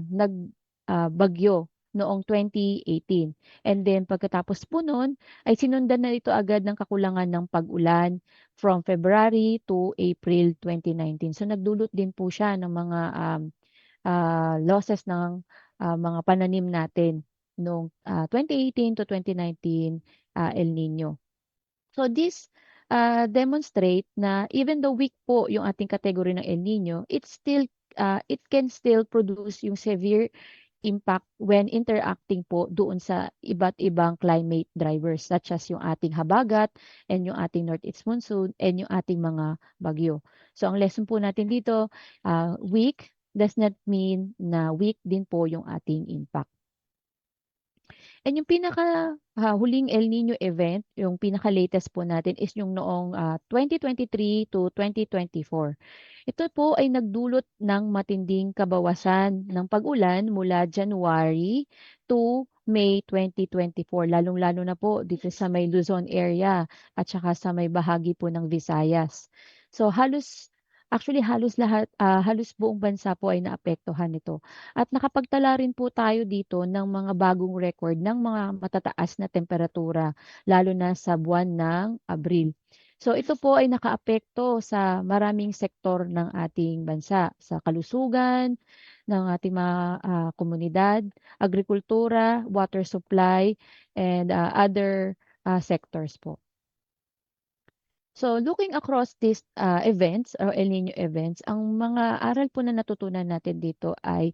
nagbagyo noong 2018. And then pagkatapos po noon ay sinundan na ito agad ng kakulangan ng pag-ulan from February to April 2019. So nagdulot din po siya ng mga losses ng mga pananim natin noong 2018 to 2019 El Nino. So this demonstrate na even though weak po yung ating category ng El Nino, it can still produce yung severe impact when interacting po doon sa iba't ibang climate drivers such as yung ating habagat and yung ating northeast monsoon and yung ating mga bagyo. So ang lesson po natin dito, weak does not mean na weak din po yung ating impact. And yung huling El Nino event, yung pinaka-latest po natin is yung noong 2023 to 2024. Ito po ay nagdulot ng matinding kabawasan ng pag-ulan mula January to May 2024, lalong-lalo na po dito sa may Luzon area at saka sa may bahagi po ng Visayas. So halos buong bansa po ay naapektuhan nito. At nakapagtala rin po tayo dito ng mga bagong record ng mga matataas na temperatura, lalo na sa buwan ng Abril. So ito po ay nakaapekto sa maraming sektor ng ating bansa, sa kalusugan, ng ating mga komunidad, agrikultura, water supply, and other sectors po. So looking across these events or El Nino events, ang mga aral po na natutunan natin dito ay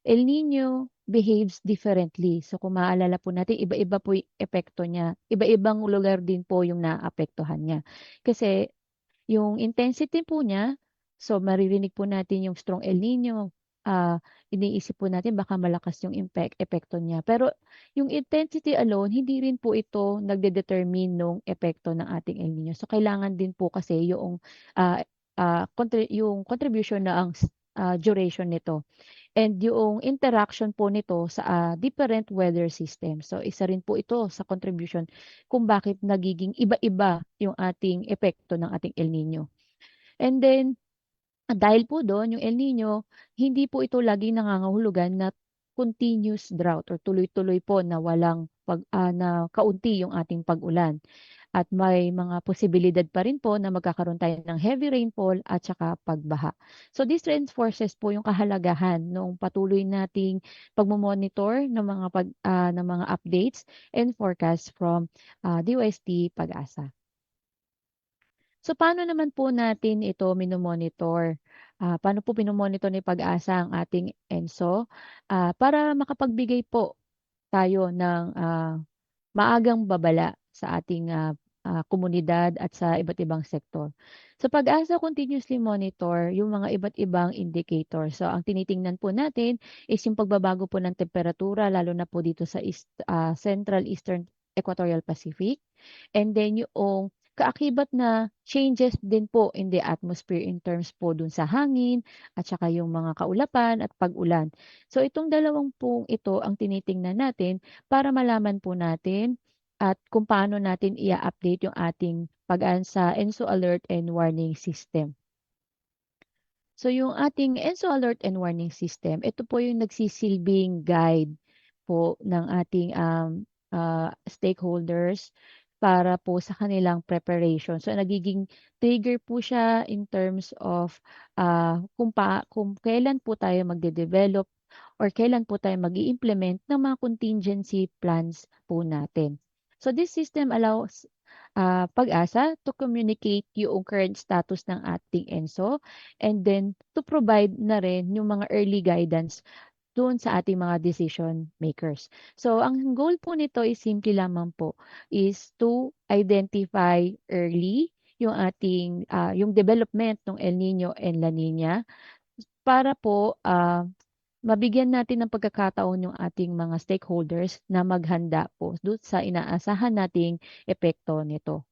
El Nino behaves differently. So kung maaalala po natin, iba-iba po yung epekto niya. Iba-ibang lugar din po yung naapektuhan niya. Kasi yung intensity po niya, so maririnig po natin yung strong El Nino, iniisip po natin baka malakas yung epekto niya. Pero yung intensity alone, hindi rin po ito nagde-determine nung epekto ng ating El Nino. So kailangan din po kasi yung yung contribution na ang duration nito and yung interaction po nito sa different weather system. So isa rin po ito sa contribution kung bakit nagiging iba-iba yung ating epekto ng ating El Nino. And then dahil po doon yung El Nino, hindi po ito laging nangangahulugan na continuous drought or tuloy-tuloy po na na kaunti yung ating pag-ulan. At may mga posibilidad pa rin po na magkakaroon tayo ng heavy rainfall at saka pagbaha. So this reinforces po yung kahalagahan ng patuloy nating pagmo-monitor ng mga updates and forecasts from DOST Pag-asa. So paano naman po natin ito minomonitor? Paano po minomonitor ni Pag-asa ang ating ENSO? Para makapagbigay po tayo ng maagang babala sa ating komunidad at sa iba't ibang sektor. Sa Pag-asa continuously monitor yung mga iba't ibang indicators. So ang tinitingnan po natin is yung pagbabago po ng temperatura lalo na po dito sa Central Eastern Equatorial Pacific. And then yung kaakibat na changes din po in the atmosphere in terms po dun sa hangin at saka yung mga kaulapan at pag-ulan. So itong dalawang pong ito ang tinitingnan natin para malaman po natin at kung paano natin i-update yung ating Pag-asa ENSO Alert and Warning System. So yung ating ENSO Alert and Warning System, ito po yung nagsisilbing guide po ng ating stakeholders para po sa kanilang preparation. So nagiging trigger po siya in terms of kung kailan po tayo magde-develop or kailan po tayo mag-i-implement ng mga contingency plans po natin. So this system allows Pag-asa to communicate yung current status ng ating ENSO and then to provide na rin yung mga early guidance doon sa ating mga decision makers. So ang goal po nito is simple lamang po is to identify early yung ating yung development ng El Nino and La Nina para po mabigyan natin ng pagkakataon yung ating mga stakeholders na maghanda po doon sa inaasahan nating epekto nito.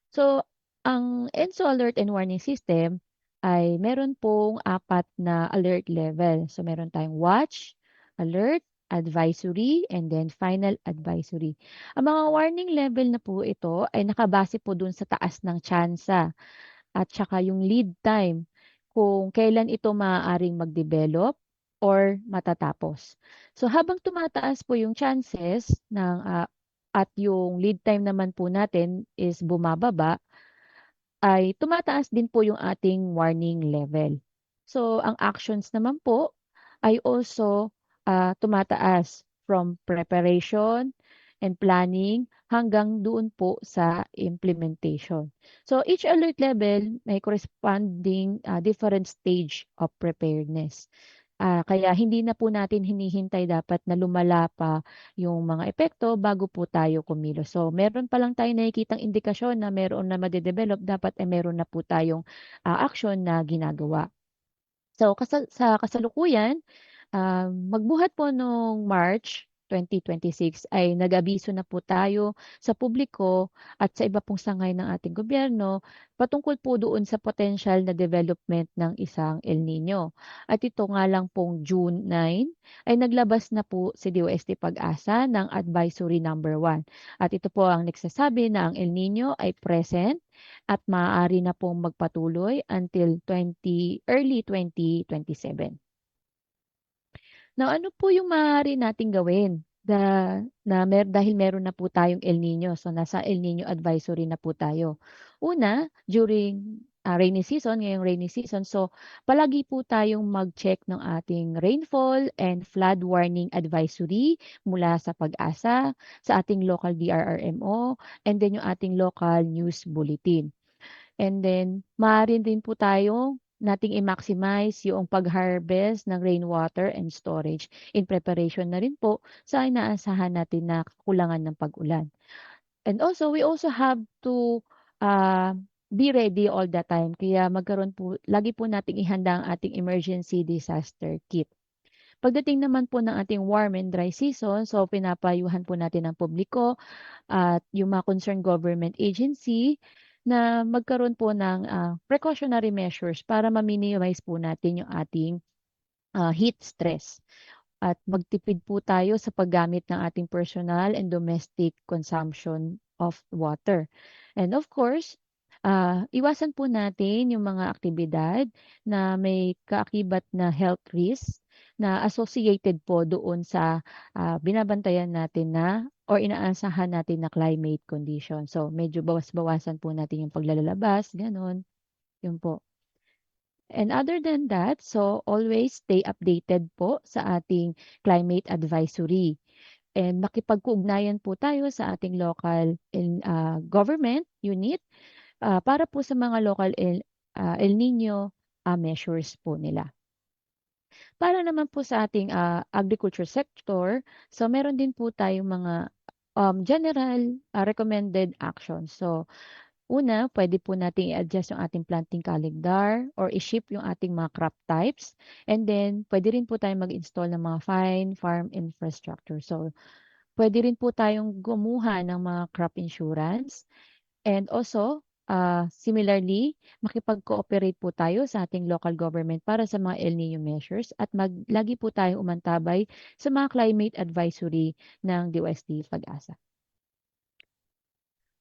So, ang ENSO Alert and Warning System ay meron pong 4 na alert level. So, meron tayong watch, alert, advisory, and then final advisory. Ang mga warning level na po ito ay nakabase po dun sa taas ng tsansa at saka yung lead time kung kailan ito maaaring mag-develop or matatapos. So habang tumataas po yung chances at yung lead time naman po natin is bumababa, ay tumataas din po yung ating warning level. So ang actions naman po ay also tumataas from preparation and planning hanggang doon po sa implementation. So each alert level may corresponding different stage of preparedness. Kaya hindi na po natin hinihintay dapat na lumala pa yung mga epekto bago po tayo kumilos. So, meron pa lang tayong nakikitang indikasyon na meron na made-develop, dapat ay meron na po tayong aksyon na ginagawa. So, sa kasalukuyan, magbuhat po nung March 2026 ay nag-abiso na po tayo sa publiko at sa iba pong sangay ng ating gobyerno patungkol po doon sa potential na development ng isang El Nino. At ito nga lang pong June 9 ay naglabas na po si DOST Pag-asa ng Advisory Number 1. At ito po ang nagsasabi na ang El Nino ay present at maaari na pong magpatuloy until early 2027. Now, ano po yung maaari nating gawin dahil meron na po tayong El Nino. So, nasa El Nino advisory na po tayo. Una, during rainy season, ngayong rainy season, so palagi po tayong mag-check ng ating rainfall and flood warning advisory mula sa Pag-asa, sa ating local DRRMO, and then yung ating local news bulletin. And then, maaari din po tayo nating i-maximize yung pag-harvest ng rainwater and storage in preparation na rin po sa inaasahan natin na kakulangan ng pag-ulan. And also, we also have to be ready all the time. Kaya lagi po nating ihanda ang ating emergency disaster kit. Pagdating naman po ng ating warm and dry season, so pinapayuhan po natin ang publiko at yung mga concerned government agency na magkaroon po ng precautionary measures para ma-minimize po natin yung ating heat stress. At magtipid po tayo sa paggamit ng ating personal and domestic consumption of water. And of course, iwasan po natin yung mga aktibidad na may kaakibat na health risks na associated po doon sa binabantayan natin na or inaasahan natin na climate condition. So, medyo bawas-bawasan po natin yung paglalabas, ganun. Yun po. And other than that, so always stay updated po sa ating climate advisory. And makipag-ugnayan po tayo sa ating local government unit para po sa mga local El Nino measures po nila. Para naman po sa ating agriculture sector, so meron din po tayong mga general recommended actions. So, una, pwede po nating i-adjust yung ating planting calendar or i-ship yung ating mga crop types. And then, pwede rin po tayong mag-install ng mga fine farm infrastructure. So, pwede rin po tayong gumuha ng mga crop insurance. And also, similarly, makipag-cooperate po tayo sa ating local government para sa mga El Nino measures at lagi po tayong umantabay sa mga climate advisory ng DOST Pag-asa.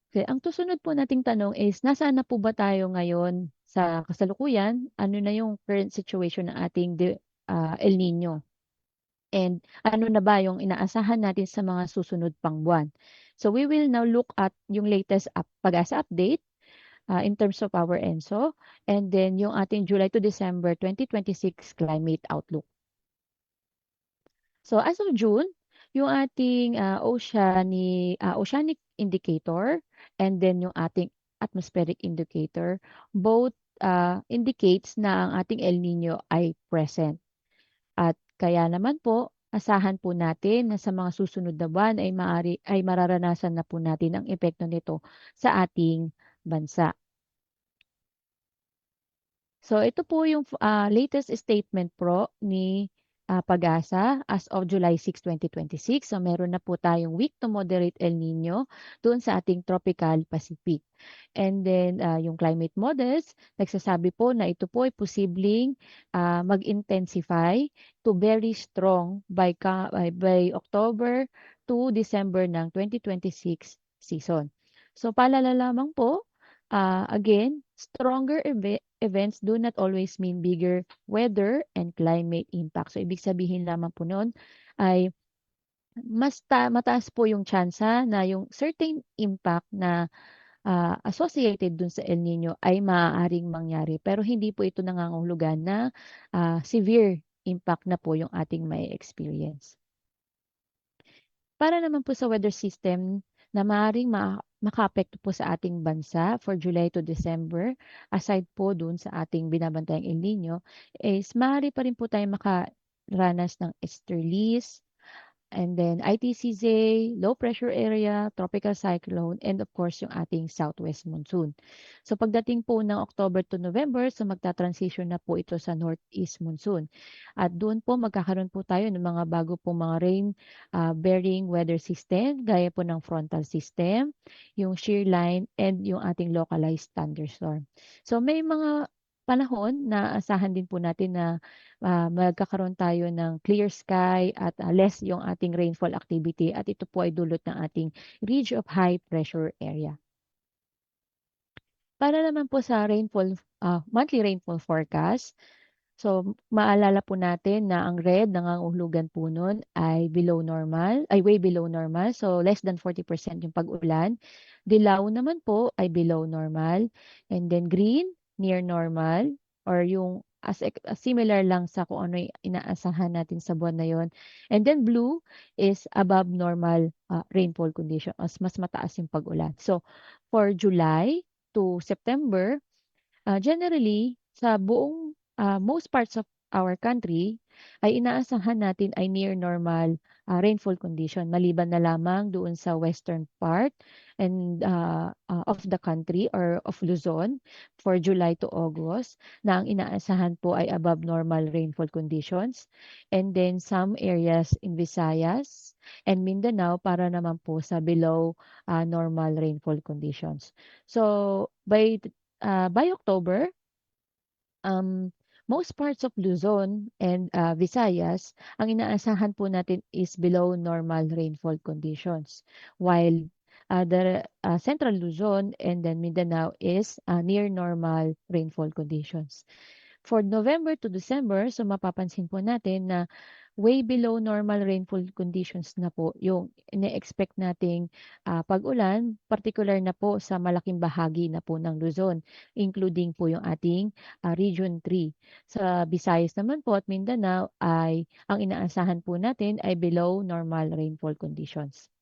Okay, ang susunod po nating tanong is, nasaan na po ba tayo ngayon sa kasalukuyan? Ano na yung current situation ng ating El Nino? And ano na ba yung inaasahan natin sa mga susunod pang buwan? So we will now look at yung latest Pag-asa update in terms of our ENSO, and then yung ating July to December 2026 climate outlook. So as of June, yung ating oceanic indicator and then yung ating atmospheric indicator, both indicates na ang ating El Nino ay present. At kaya naman po, asahan po natin na sa mga susunod na buwan ay mararanasan na po natin ang epekto nito sa ating bansa. So ito po yung latest statement po ni Pag-asa as of July 6, 2026. So meron na po tayong weak to moderate El Nino doon sa ating tropical Pacific. And then yung climate models, nagsasabi po na ito po ay posibleng mag-intensify to very strong by October to December ng 2026 season. So paalala lamang po, again, stronger events do not always mean bigger weather and climate impact. So, ibig sabihin lamang po noon ay mataas po yung tsansa na yung certain impact na associated dun sa El Nino ay maaaring mangyari. Pero hindi po ito nangangahulugan na severe impact na po yung ating may experience. Para naman po sa weather system na maaaring makaapekto po sa ating bansa for July to December, aside po dun sa ating binabantayang El Nino, is maaari pa rin po tayo makakaranas ng easterlies, and then ITCZ, low pressure area, tropical cyclone, and of course yung ating southwest monsoon. So pagdating po ng October to November, so magta-transition na po ito sa northeast monsoon. At doon po magkakaroon po tayo ng mga bago pong mga rain bearing weather system, gaya po ng frontal system, yung shear line, and yung ating localized thunderstorm. So may mga panahon na asahan din po natin na magkakaroon tayo ng clear sky at less yung ating rainfall activity, at ito po ay dulot ng ating ridge of high pressure area. Para naman po sa monthly rainfall forecast, so maalala po natin na ang red, nangangahulugan po nun ay way below normal. So less than 40% yung pag-ulan. Dilaw naman po ay below normal. And then green, near normal, or yung similar lang sa kung ano yung inaasahan natin sa buwan na yon. And then blue is above normal rainfall condition, mas mataas yung pag-ulan. So for July to September, generally, sa buong most parts of our country, ay inaasahan natin ay near normal rainfall condition, maliban na lamang doon sa western part and of the country or of Luzon for July to August, na ang inaasahan po ay above normal rainfall conditions. And then some areas in Visayas and Mindanao para naman po sa below normal rainfall conditions. So by October, most parts of Luzon and Visayas, ang inaasahan po natin is below normal rainfall conditions. While the Central Luzon and then Mindanao is near normal rainfall conditions. For November to December, so mapapansin po natin na way below normal rainfall conditions na po yung ine-expect nating pag-ulan, particular na po sa malaking bahagi na po ng Luzon, including po yung ating Region 3. Sa Visayas naman po at Mindanao ay ang inaasahan po natin ay below normal rainfall conditions.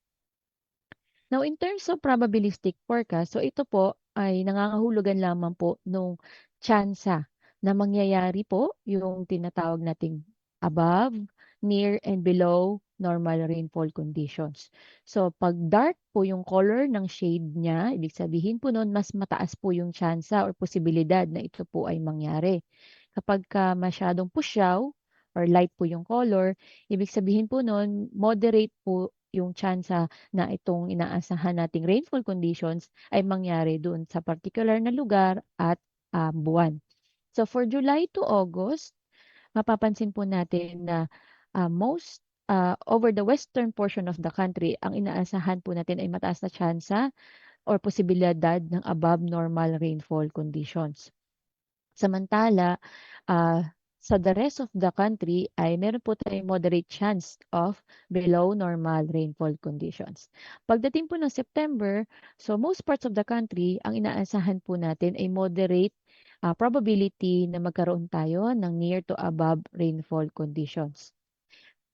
Now, in terms of probabilistic forecast, so ito po ay nangangahulugan lamang po nung tsansa na mangyayari po yung tinatawag nating above, near, and below normal rainfall conditions. So, pag dark po yung color ng shade niya, ibig sabihin po nun, mas mataas po yung tsansa or posibilidad na ito po ay mangyari. Kapag masyadong pusyaw or light po yung color, ibig sabihin po nun, moderate po yung tsansa na itong inaasahan nating rainfall conditions ay mangyari doon sa particular na lugar at buwan. So for July to August, mapapansin po natin na most over the western portion of the country, ang inaasahan po natin ay mataas na tsansa or posibilidad ng above normal rainfall conditions. Samantala, sa the rest of the country ay meron po tayong moderate chance of below normal rainfall conditions. Pagdating po ng September, so most parts of the country, ang inaasahan po natin ay moderate probability na magkaroon tayo ng near to above rainfall conditions.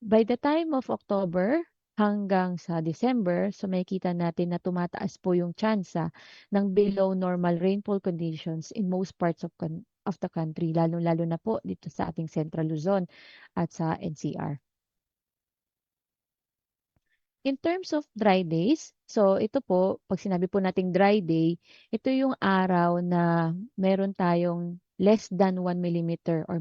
By the time of October hanggang sa December, so makikita natin na tumataas po yung tsansa ng below normal rainfall conditions in most parts of the country, lalo-lalo na po dito sa ating Central Luzon at sa NCR. In terms of dry days, so ito po, pag sinabi po nating dry day, ito yung araw na meron tayong less than 1 millimeter or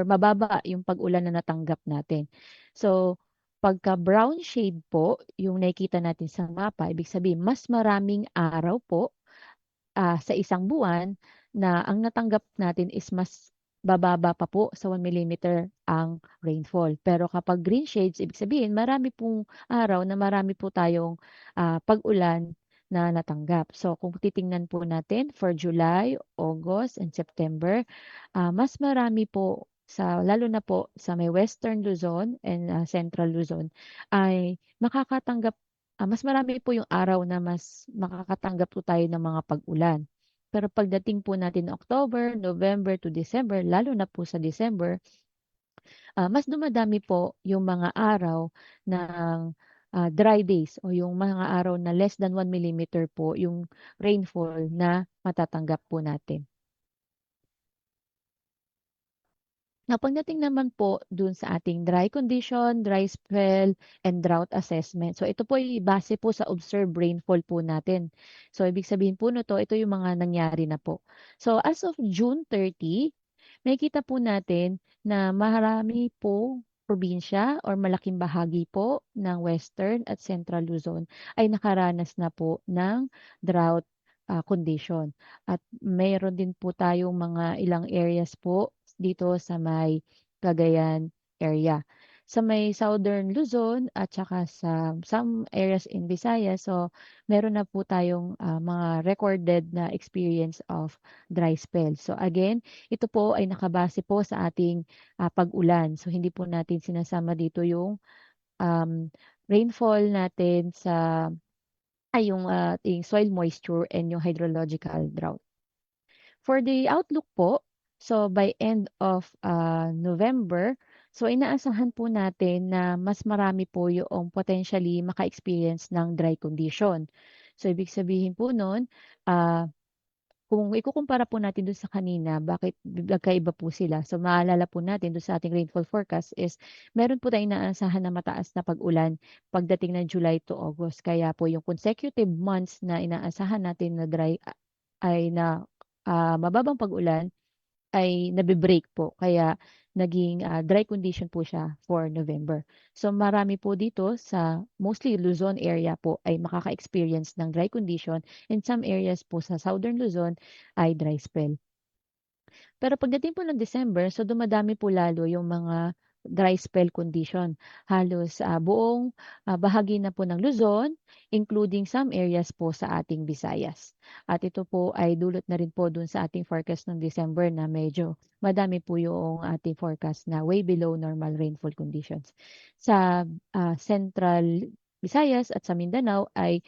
mababa yung pag-ulan na natanggap natin. So, pagka brown shade po, yung nakikita natin sa mapa, ibig sabihin mas maraming araw po sa isang buwan na ang natanggap natin is mas bababa pa po sa 1 millimeter ang rainfall. Pero kapag green shades, ibig sabihin marami pong araw na marami po tayong pag-ulan na natanggap. So kung titingnan po natin for July, August, and September, mas marami po lalo na po sa may Western Luzon and Central Luzon ay makakatanggap mas marami po yung araw na mas makakatanggap po tayo ng mga pag-ulan. Pero pagdating po natin October, November to December, lalo na po sa December, mas dumadami po yung mga araw ng dry days o yung mga araw na less than 1 millimeter po yung rainfall na matatanggap po natin. Now, pagdating naman po dun sa ating dry condition, dry spell, and drought assessment. So, ito po ay base po sa observed rainfall po natin. So, ibig sabihin po nito, ito yung mga nangyari na po. So, as of June 30, makikita po natin na marami po probinsya or malaking bahagi po ng Western at Central Luzon ay nakaranas na po ng drought condition. At mayroon din po tayong mga ilang areas po dito sa may Cagayan area. Sa may Southern Luzon at saka sa some areas in Visayas, so meron na po tayong mga recorded na experience of dry spell. So again, ito po ay nakabase po sa ating pag-ulan. So hindi po natin sinasama dito yung um, rainfall natin sa yung ating soil moisture and yung hydrological drought. For the outlook po, so by end of November, so inaasahan po natin na mas marami po yung potentially maka-experience ng dry condition. So ibig sabihin po nun, ah, kung ikukumpara po natin dun sa kanina, bakit nagkaiba po sila? So maalala po natin dun sa ating rainfall forecast is meron po tayong inaasahan na mataas na pag-ulan pagdating ng July to August. Kaya po yung consecutive months na inaasahan natin na dry ay na mababang pag-ulan ay nabe-break po. Kaya naging dry condition po siya for November. So marami po dito sa mostly Luzon area po ay makaka-experience ng dry condition and some areas po sa Southern Luzon ay dry spell. Pero pagdating po ng December, so dumadami po lalo yung mga dry spell condition. Halos buong bahagi na po ng Luzon, including some areas po sa ating Visayas. At ito po ay dulot na rin po dun sa ating forecast ng December na medyo madami po yung ating forecast na way below normal rainfall conditions. Sa Central Visayas at sa Mindanao ay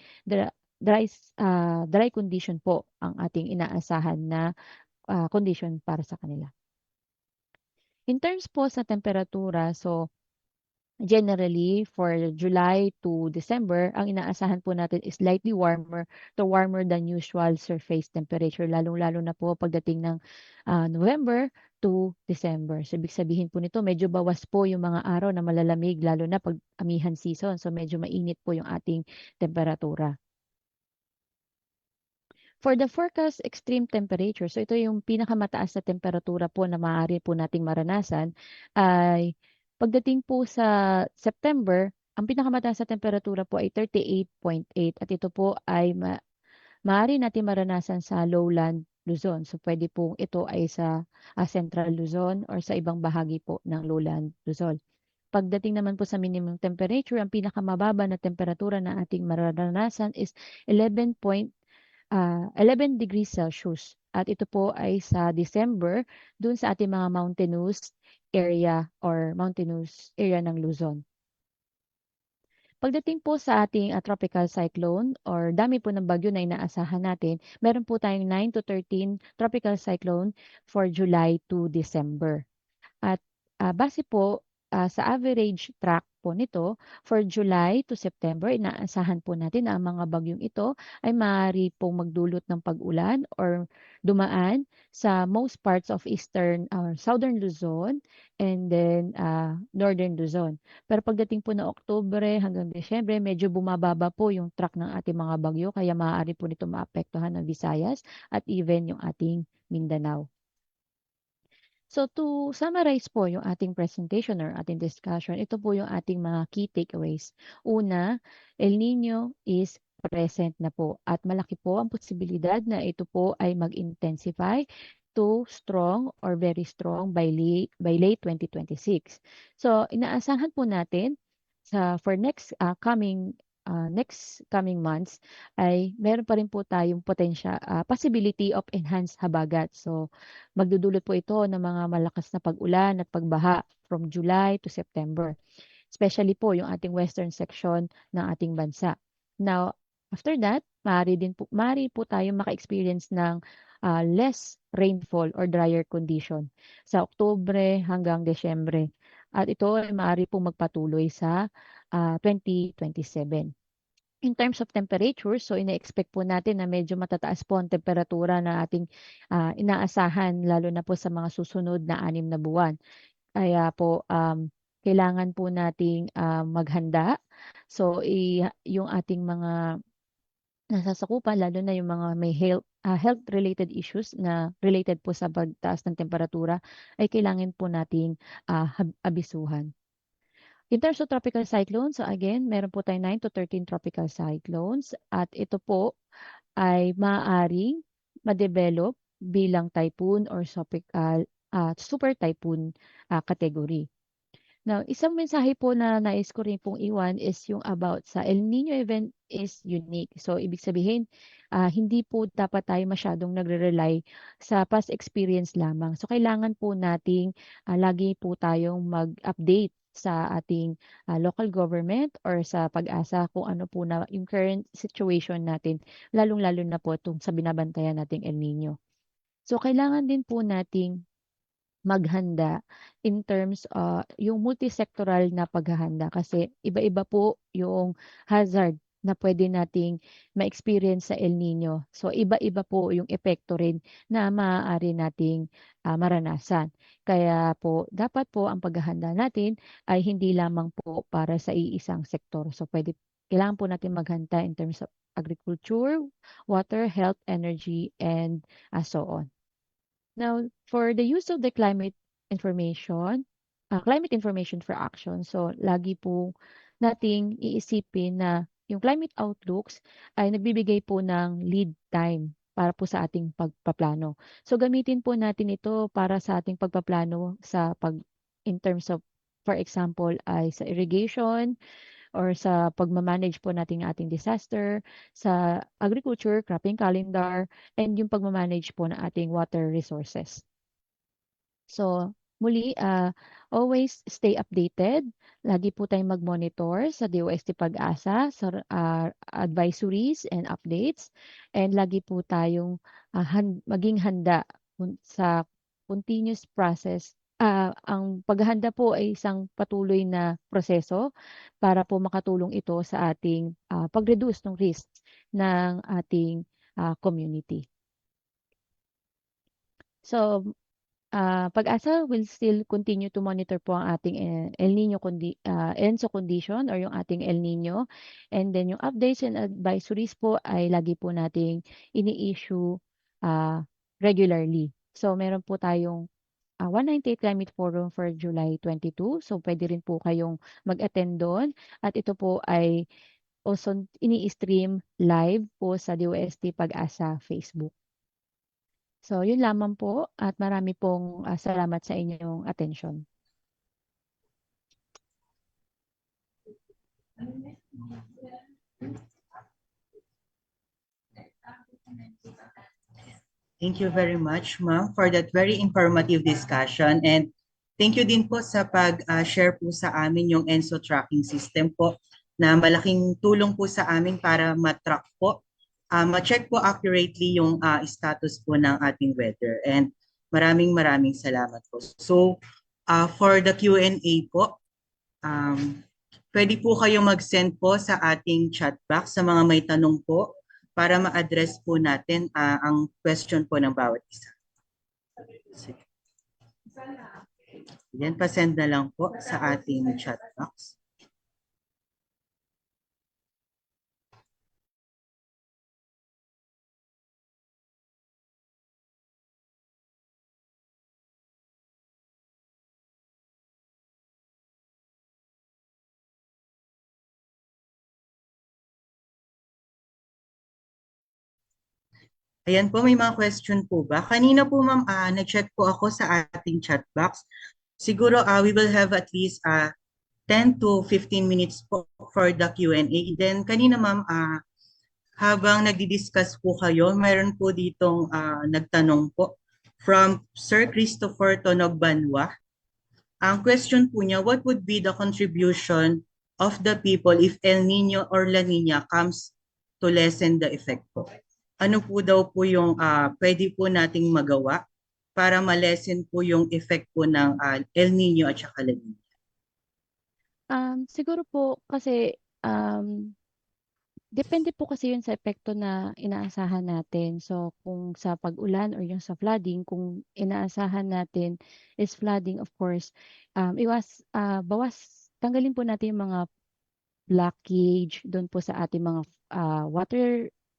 dry condition po ang ating inaasahan na condition para sa kanila. In terms po sa temperatura, so generally for July to December, ang inaasahan po natin is slightly warmer than usual surface temperature, lalong-lalo na po pagdating ng November to December. So ibig sabihin po nito, medyo bawas po yung mga araw na malalamig, lalo na pag amihan season. So medyo mainit po yung ating temperatura. For the forecast extreme temperature, so ito yung pinakamataas na temperatura po na maaari po nating maranasan ay pagdating po sa September, ang pinakamataas na temperatura po ay 38.8 at ito po ay maaari natin maranasan sa lowland Luzon. So pwede po ito ay sa Central Luzon or sa ibang bahagi po ng lowland Luzon. Pagdating naman po sa minimum temperature, ang pinakamababa na temperatura na ating mararanasan is 11 degrees Celsius. At ito po ay sa December dun sa ating mga mountainous area or mountainous area ng Luzon. Pagdating po sa ating tropical cyclone or dami po ng bagyo na inaasahan natin, meron po tayong 9 to 13 tropical cyclone for July to December. At base po sa average track po nito, for July to September, inaasahan po natin na ang mga bagyong ito ay maaari pong magdulot ng pag-ulan or dumaan sa most parts of eastern or southern Luzon and then northern Luzon. Pero pagdating po ng Oktubre hanggang Desyembre, medyo bumababa po yung track ng ating mga bagyo kaya maaari po nito maapektuhan ng Visayas at even yung ating Mindanao. So to summarize po yung ating presentation or ating discussion, ito po yung ating mga key takeaways. Una, El Nino is present na po at malaki po ang posibilidad na ito po ay mag-intensify to strong or very strong by late 2026. So inaasahan po natin for next coming months ay meron pa rin po tayong possibility of enhanced habagat. So magdudulot po ito ng mga malakas na pag-ulan at pagbaha from July to September. Especially po yung ating western section ng ating bansa. Now, after that, maaari po tayong maka-experience ng less rainfall or drier condition sa Oktubre hanggang Desyembre. At ito ay maaari pong magpatuloy sa 2027. In terms of temperature, so ine-expect po natin na medyo matataas po ang temperatura na ating inaasahan lalo na po sa mga susunod na 6 na buwan. Kaya po kailangan po nating maghanda. So yung ating mga nasasakupan lalo na yung mga may health related issues na related po sa pagtaas ng temperatura ay kailangan po nating abisuhan. In terms of tropical cyclones, so again, meron po tayong 9 to 13 tropical cyclones at ito po ay maaaring ma-develop bilang typhoon or super typhoon category. Now, isang mensahe po na nais ko rin pong iwan is yung about sa El Nino event is unique. So, ibig sabihin, hindi po dapat tayo masyadong nagre-rely sa past experience lamang. So, kailangan po nating lagi po tayong mag-update sa ating local government or sa pag-asa kung ano po na yung current situation natin, lalong-lalo na po itong sa binabantayan nating El Nino. So, kailangan din po nating maghanda in terms yung multisectoral na paghahanda kasi iba-iba po yung hazard na pwede nating ma-experience sa El Nino. So iba-iba po yung epekto rin na maaari nating maranasan. Kaya po dapat po ang paghahanda natin ay hindi lamang po para sa iisang sektor. So kailangan po natin maghanda in terms of agriculture, water, health, energy, and so on. Now, for the use of the climate information for action, so lagi po nating iisipin na yung climate outlooks ay nagbibigay po ng lead time para po sa ating pagpaplano. So gamitin po natin ito para sa ating pagpaplano in terms of, for example, ay sa irrigation or sa pagmamanage po natin ng ating disaster, sa agriculture, cropping calendar, and yung pagmamanage po ng ating water resources. So, muli, always stay updated. Lagi po tayong mag-monitor sa DOST Pag-asa, sa advisories and updates. And lagi po tayong maging handa sa continuous process. Ang paghahanda po ay isang patuloy na proseso para po makatulong ito sa ating pag-reduce ng risk ng ating community. So, Pag-asa will still continue to monitor po ang ating El Nino ENSO condition or yung ating El Nino. And then yung updates and advisories po ay lagi po nating ini-issue regularly. So meron po tayong 198 Climate Forum for July 22. So pwede rin po kayong mag-attend doon. At ito po ay also ini-stream live po sa DOST Pag-asa Facebook. So, yun lamang po at marami pong salamat sa inyong atensyon. Thank you very much, ma'am, for that very informative discussion. And thank you din po sa pag-share po sa amin yung ENSO tracking system po na malaking tulong po sa amin para ma-track po, ma-check po accurately yung status po ng ating weather. And maraming salamat po. So, for the Q&A po, pwede po kayo mag-send po sa ating chat box sa mga may tanong po para ma-address po natin ang question po ng bawat isa. Yan, pa-send na lang po sa ating chat box. Ayan po, may mga question po ba? Kanina po ma'am, nag-check po ako sa ating chat box. Siguro we will have at least 10 to 15 minutes po for the Q&A. Then kanina ma'am, habang nagdi-discuss po kayo, mayroon po ditong nagtanong po from Sir Christopher Tonog Banwa. Ang question po niya, what would be the contribution of the people if El Nino or La Nina comes to lessen the effect po? Ano po daw po yung pwede po nating magawa para ma-lessen po yung effect po ng El Nino at saka La Nina? Siguro po kasi Depende po kasi yun sa epekto na inaasahan natin. So, kung sa pag-ulan or yung sa flooding, kung inaasahan natin is flooding, of course, tanggalin po natin yung mga blockage doon po sa ating mga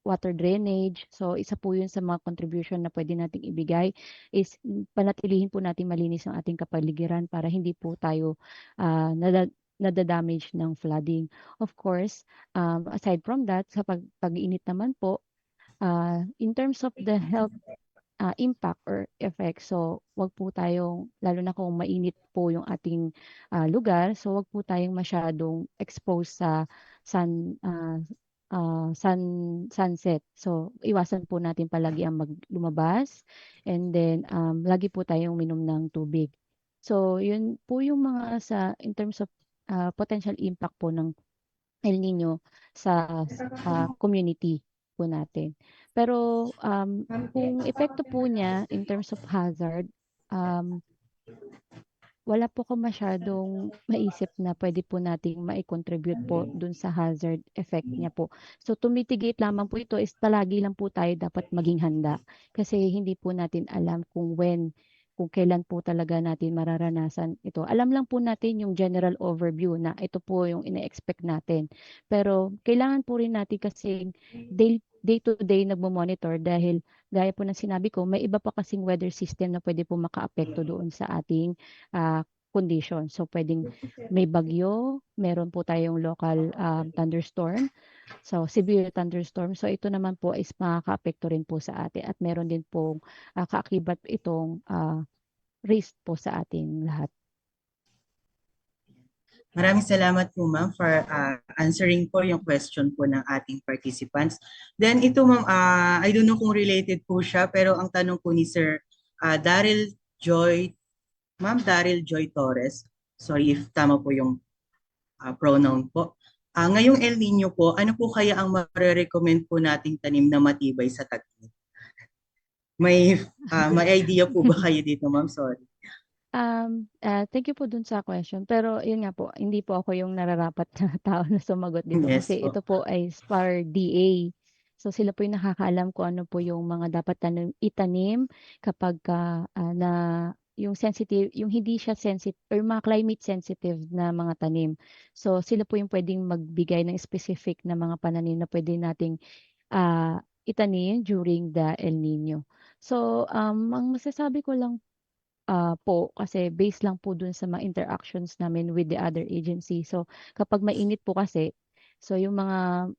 water drainage. So, isa po yun sa mga contribution na pwede nating ibigay is panatilihin po natin malinis ang ating kapaligiran para hindi po tayo nadadamage ng flooding. Of course, aside from that, sa pag-init naman po, in terms of the health impact or effect. So, wag po tayong, lalo na kung mainit po yung ating lugar, so wag po tayong masyadong exposed sa sun, ah, sunset. So, iwasan po natin palagi ang lumabas and then lagi po tayong minom ng tubig. So, yun po yung mga in terms of potential impact po ng El Nino sa community po natin. Pero kung epekto po niya in terms of hazard, um, wala po ko masyadong maisip na pwede po nating mai-contribute po dun sa hazard effect niya po. So tumitigit lamang po ito is palagi lang po tayo dapat maging handa kasi hindi po natin alam kung kailan po talaga natin mararanasan ito. Alam lang po natin yung general overview na ito po yung ine-expect natin. Pero kailangan po rin natin kasi day to day nagmo-monitor dahil gaya po ng sinabi ko, may iba pa kasing weather system na pwede po makaapekto doon sa ating condition. So, pwedeng may bagyo, meron po tayong local thunderstorm, so severe thunderstorm. So, ito naman po is makaka-apekto rin po sa atin at meron din pong kaakibat itong risk po sa ating lahat. Maraming salamat po ma'am for answering po yung question po ng ating participants. Then ito ma'am, I don't know kung related po siya, pero ang tanong po ni Sir Daryl Joy Torres, sorry if tama po yung pronoun po. Ngayong El Nino po, ano po kaya ang mare-recommend po nating tanim na matibay sa tag-init? May idea po ba kayo dito ma'am? Sorry. Thank you po dun sa question. Pero yun nga po, hindi po ako yung nararapat na tao na sumagot dito Yes kasi po. ito po ay SPAR DA. So sila po yung nakakaalam kung ano po yung mga dapat itanim kapag na yung sensitive, yung hindi siya sensitive or mga climate sensitive na mga tanim. So sila po yung pwedeng magbigay ng specific na mga pananim na pwede nating itanim during the El Nino. So ang masasabi ko lang po kasi based lang po dun sa mga interactions namin with the other agency. So kapag mainit po kasi, so yung mga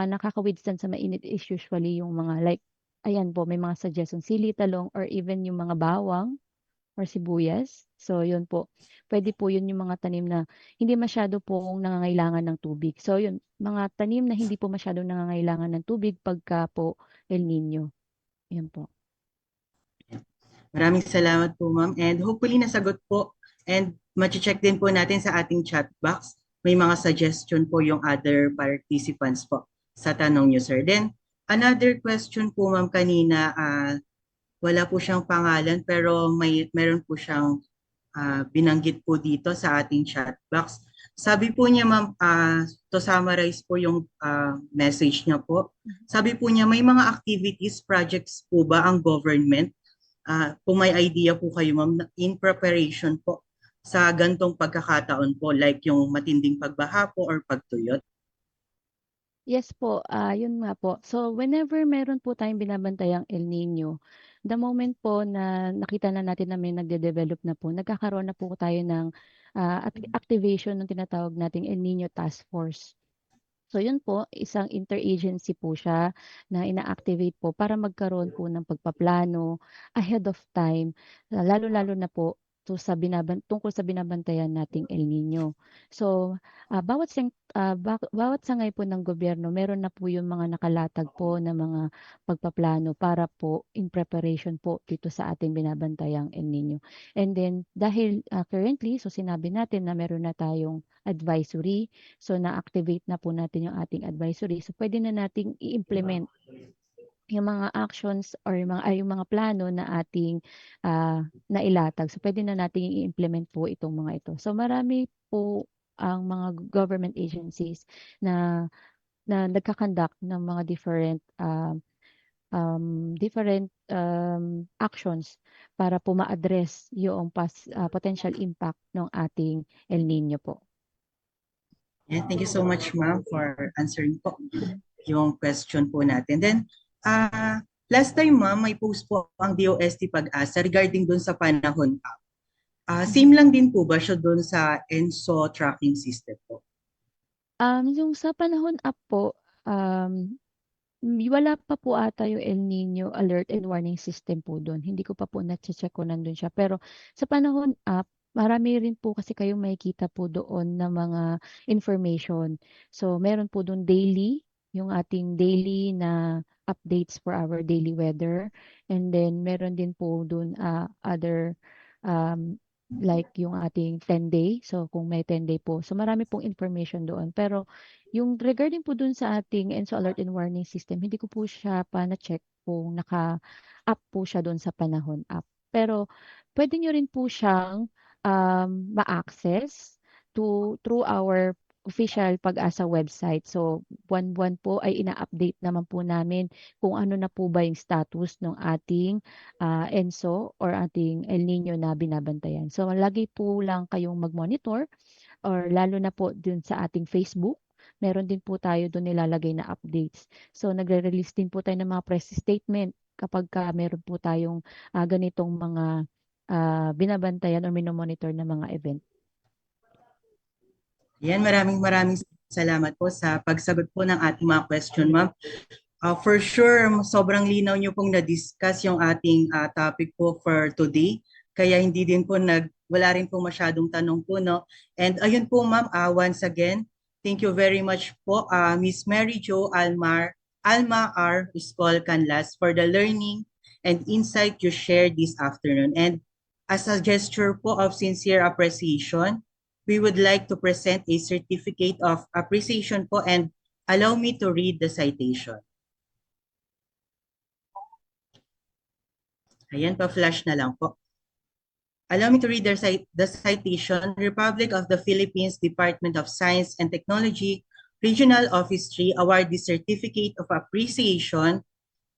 nakaka-withstand sa mainit is usually yung mga like, ayan po, may mga suggestion, sili, talong, or even yung mga bawang or sibuyas. So yun po, pwede po yun yung mga tanim na hindi masyado pong nangangailangan ng tubig. So yun, mga tanim na hindi po masyadong nangangailangan ng tubig pagka po El Nino. Yan po. Maraming salamat po ma'am and hopefully nasagot po and machi-check din po natin sa ating chat box. May mga suggestion po yung other participants po sa tanong niyo sir. Then another question po ma'am kanina, wala po siyang pangalan pero meron po siyang binanggit po dito sa ating chat box. Sabi po niya ma'am, to summarize po yung message niya po. Sabi po niya may mga activities, projects po ba ang government? Kung may idea po kayo ma'am in preparation po sa gantong pagkakataon po like yung matinding pagbaha po or pagtuyot. Yes po, yun nga po. So whenever meron po tayong binabantayang El Nino, the moment po na nakita na natin na may nagde-develop na po, nagkakaroon na po tayo ng activation ng tinatawag nating El Nino Task Force. So yun po, isang interagency po siya na ina-activate po para magkaroon po ng pagpaplano ahead of time, lalo-lalo na po tungkol sa binabantayan nating El Nino. So, bawat sangay po ng gobyerno, meron na po yung mga nakalatag po na mga pagpaplano para po in preparation po dito sa ating binabantayang El Nino. And then, dahil currently, so sinabi natin na meron na tayong advisory, so na-activate na po natin yung ating advisory. So, pwede na nating i-implement yung mga actions or yung mga plano na ating nailatag. So, pwede na nating i-implement po itong mga ito. So, marami po ang mga government agencies na na nagka-conduct ng mga different actions para po ma-address yung potential impact ng ating El Nino po. And thank you so much, ma'am, for answering po yung question po natin. Then, last time, ma'am, may post po ang DOST Pag-asa regarding dun sa panahon app. Same lang din po ba siya dun sa ENSO tracking system po? Yung sa panahon up po, wala pa po ata yung El Nino alert and warning system po doon. Hindi ko pa po na-check kung nandun siya. Pero sa panahon up, marami rin po kasi kayong makikita po doon na mga information. So, meron po doon daily, yung ating daily na updates for our daily weather. And then, meron din po doon other like yung ating 10-day. So, kung may 10-day po. So, marami pong information doon. Pero, yung regarding po dun sa ating ENSO alert and warning system, hindi ko po siya pa na-check kung naka-up po siya doon sa panahon up. Pero pwede nyo rin po siyang ma-access through our official Pag-asa website. So, buwan-buwan po ay ina-update naman po namin kung ano na po ba yung status ng ating ENSO or ating El Nino na binabantayan. So, lagi po lang kayong mag-monitor or lalo na po dun sa ating Facebook. Meron din po tayo doon nilalagay na updates. So, nagre-release din po tayo ng mga press statement kapag meron po tayong ganitong mga binabantayan or minomonitor na mga event. Yan, maraming salamat po sa pagsagot po ng ating mga question, ma'am. For sure, sobrang linaw niyo pong na-discuss yung ating topic po for today. Kaya hindi din po wala rin po masyadong tanong po, no? And ayun po, ma'am, once again, thank you very much po, Miss Mary Jo Alma R. Escol Canlas for the learning and insight you shared this afternoon. And as a gesture po of sincere appreciation, we would like to present a certificate of appreciation po, and allow me to read the citation. Ayan, pa-flash na lang po. Allow me to read the citation. Republic of the Philippines Department of Science and Technology, Regional Office 3, award the Certificate of Appreciation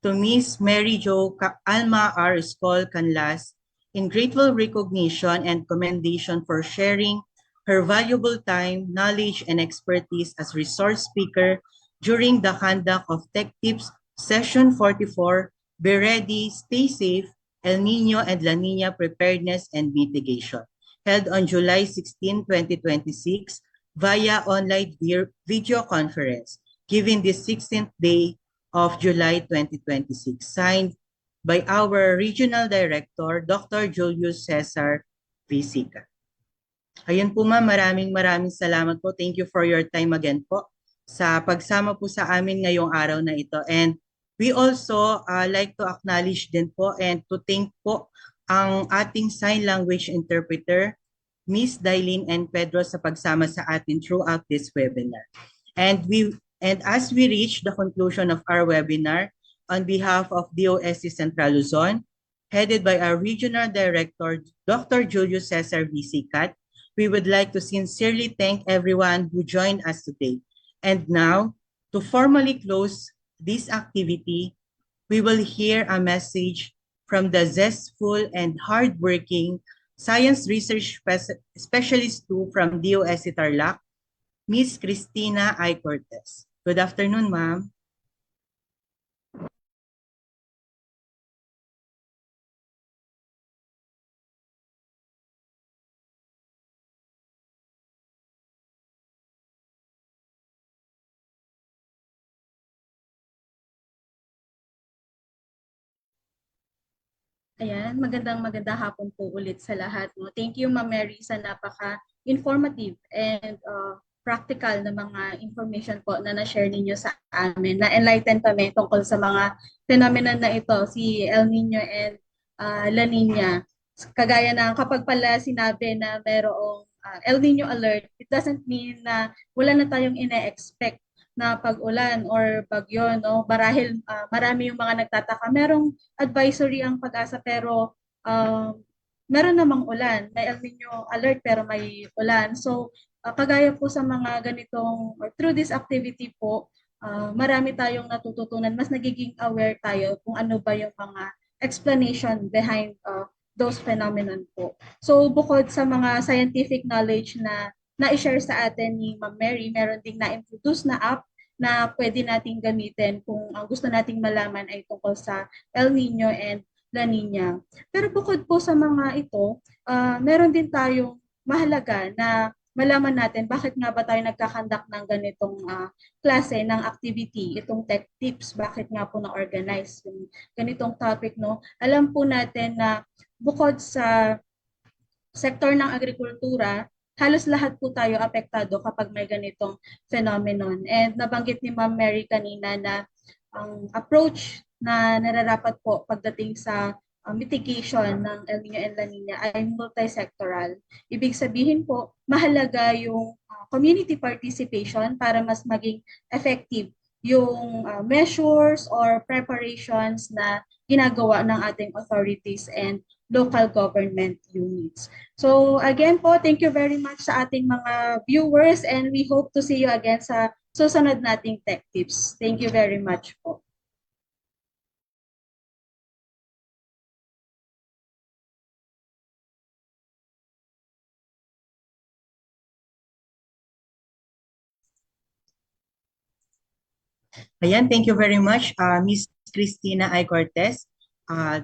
to Miss Mary Jo Alma R. Escol Canlas in grateful recognition and commendation for sharing her valuable time, knowledge, and expertise as resource speaker during the conduct of Tech Tips Session 44, Be Ready, Stay Safe, El Nino and La Nina Preparedness and Mitigation, held on July 16, 2026 via online video conference, given the 16th day of July 2026, signed by our Regional Director, Dr. Julius Cesar Visica. Ayun po, ma'am, maraming salamat po. Thank you for your time again po sa pagsama po sa amin ngayong araw na ito. And we also like to acknowledge din po and to thank po ang ating sign language interpreter, Miss Dailin and Pedro, sa pagsama sa atin throughout this webinar. And as we reach the conclusion of our webinar, on behalf of DOST Central Luzon, headed by our Regional Director, Dr. Julius Cesar Visicat, we would like to sincerely thank everyone who joined us today. And now, to formally close this activity, we will hear a message from the zestful and hardworking Science Research Specialist 2 from DOST Tarlac, Ms. Cristina I. Cortez. Good afternoon, ma'am. Ayan, magandang hapon po ulit sa lahat. No? Thank you, Ma'am Mary, sa napaka-informative and practical na mga information po na na-share ninyo sa amin. Na-enlighten kami tungkol sa mga phenomenon na ito, si El Nino and La Nina. Kagaya na kapag pala sinabi na mayroong El Nino alert, it doesn't mean na wala na tayong ine-expect na pag-ulan or bagyo, no? Marahil marami yung mga nagtataka. Merong advisory ang Pag-asa pero meron namang ulan. May El Nino alert pero may ulan. So kagaya po sa mga ganitong or through this activity po, marami tayong natututunan, mas nagiging aware tayo kung ano ba yung mga explanation behind those phenomenon po. So bukod sa mga scientific knowledge na na-share sa atin ni Ma'am Mary, meron ding na-introduce na app na pwede nating gamitin kung ang gusto nating malaman ay tungkol sa El Nino and La Nina. Pero bukod po sa mga ito, meron din tayong mahalaga na malaman natin bakit nga ba tayo nagkakandak ng ganitong klase ng activity, itong tech tips, bakit nga po na-organize yung ganitong topic, no? Alam po natin na bukod sa sektor ng agrikultura, halos lahat po tayo apektado kapag may ganitong phenomenon. And nabanggit ni Ma'am Mary kanina na ang approach na nararapat po pagdating sa mitigation ng El Nino and La Nina ay multi-sectoral. Ibig sabihin po, mahalaga yung community participation para mas maging effective yung measures or preparations na ginagawa ng ating authorities and local government units. So again po, thank you very much sa ating mga viewers and we hope to see you again sa susunod nating tech tips. Thank you very much po. Ayan, thank you very much, Ms. Cristina I. Cortez,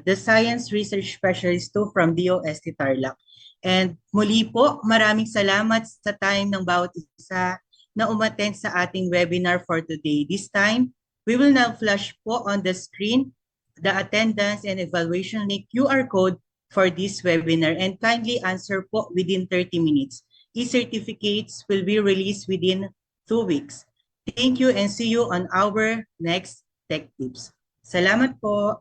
the Science Research Specialist 2 from DOST Tarlac. And muli po, maraming salamat sa time ng bawat isa na umattend sa ating webinar for today. This time, we will now flash po on the screen the attendance and evaluation link QR code for this webinar and kindly answer po within 30 minutes. E-certificates will be released within 2 weeks. Thank you and see you on our next Tech Tips. Salamat po.